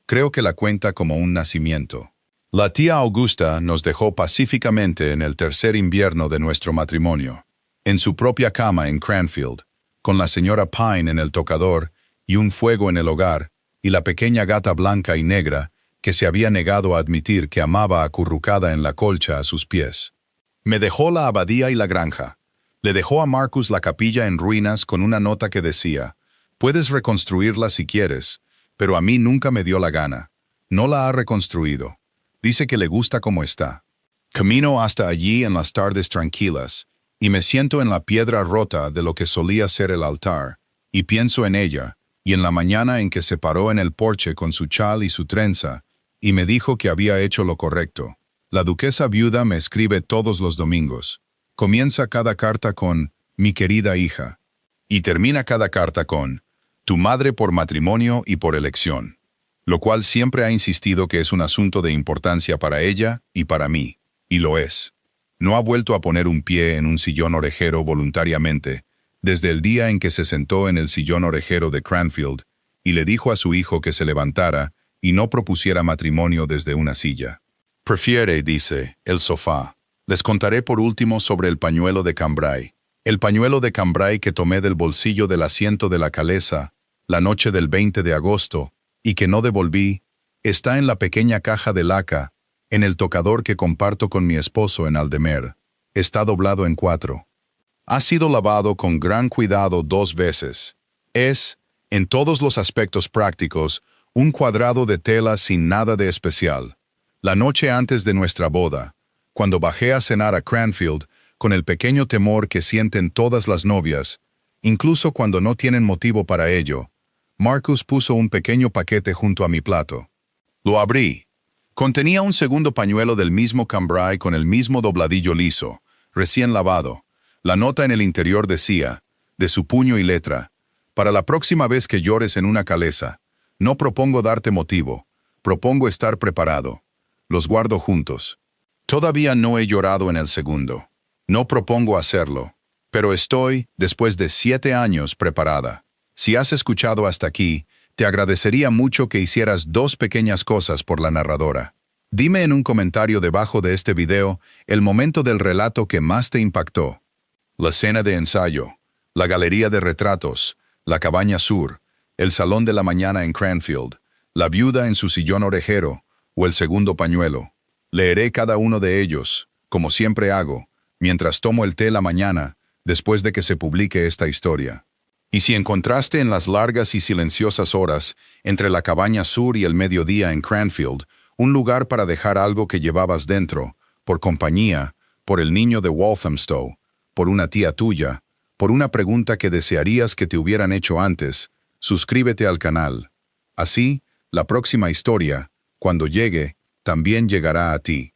Creo que la cuenta como un nacimiento. La tía Augusta nos dejó pacíficamente en el tercer invierno de nuestro matrimonio, en su propia cama en Cranfield, con la señora Pine en el tocador y un fuego en el hogar, y la pequeña gata blanca y negra que se había negado a admitir que amaba acurrucada en la colcha a sus pies. Me dejó la abadía y la granja. Le dejó a Marcus la capilla en ruinas con una nota que decía: «Puedes reconstruirla si quieres, pero a mí nunca me dio la gana. No la ha reconstruido. Dice que le gusta como está». Camino hasta allí en las tardes tranquilas, y me siento en la piedra rota de lo que solía ser el altar, y pienso en ella, y en la mañana en que se paró en el porche con su chal y su trenza, y me dijo que había hecho lo correcto. La duquesa viuda me escribe todos los domingos. Comienza cada carta con «mi querida hija», y termina cada carta con «tu madre por matrimonio y por elección», lo cual siempre ha insistido que es un asunto de importancia para ella y para mí, y lo es. No ha vuelto a poner un pie en un sillón orejero voluntariamente, desde el día en que se sentó en el sillón orejero de Cranfield y le dijo a su hijo que se levantara y no propusiera matrimonio desde una silla. Prefiere, dice, el sofá. Les contaré por último sobre el pañuelo de cambray. El pañuelo de cambray que tomé del bolsillo del asiento de la calesa la noche del 20 de agosto y que no devolví, está en la pequeña caja de laca, en el tocador que comparto con mi esposo en Aldemer. Está doblado en 4. Ha sido lavado con gran cuidado 2 veces. Es, en todos los aspectos prácticos, un cuadrado de tela sin nada de especial. La noche antes de nuestra boda, cuando bajé a cenar a Cranfield, con el pequeño temor que sienten todas las novias, incluso cuando no tienen motivo para ello, Marcus puso un pequeño paquete junto a mi plato. Lo abrí. Contenía un segundo pañuelo del mismo cambray con el mismo dobladillo liso, recién lavado. La nota en el interior decía, de su puño y letra: «Para la próxima vez que llores en una calesa, no propongo darte motivo, propongo estar preparado. Los guardo juntos. Todavía no he llorado en el segundo. No propongo hacerlo, pero estoy, después de 7 años, preparada. Si has escuchado hasta aquí, te agradecería mucho que hicieras 2 pequeñas cosas por la narradora. Dime en un comentario debajo de este video el momento del relato que más te impactó. La cena de ensayo, la galería de retratos, la cabaña sur, el salón de la mañana en Cranfield, la viuda en su sillón orejero o el segundo pañuelo. Leeré cada uno de ellos, como siempre hago, mientras tomo el té la mañana, después de que se publique esta historia. Y si encontraste en las largas y silenciosas horas, entre la cabaña sur y el mediodía en Cranfield, un lugar para dejar algo que llevabas dentro, por compañía, por el niño de Walthamstow, por una tía tuya, por una pregunta que desearías que te hubieran hecho antes, suscríbete al canal. Así, la próxima historia, cuando llegue, también llegará a ti.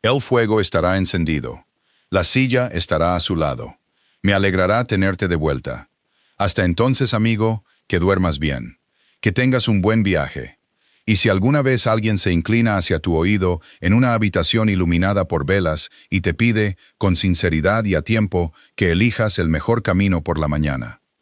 El fuego estará encendido. La silla estará a su lado. Me alegrará tenerte de vuelta. Hasta entonces, amigo, que duermas bien. Que tengas un buen viaje. Y si alguna vez alguien se inclina hacia tu oído en una habitación iluminada por velas y te pide, con sinceridad y a tiempo, que elijas el mejor camino por la mañana.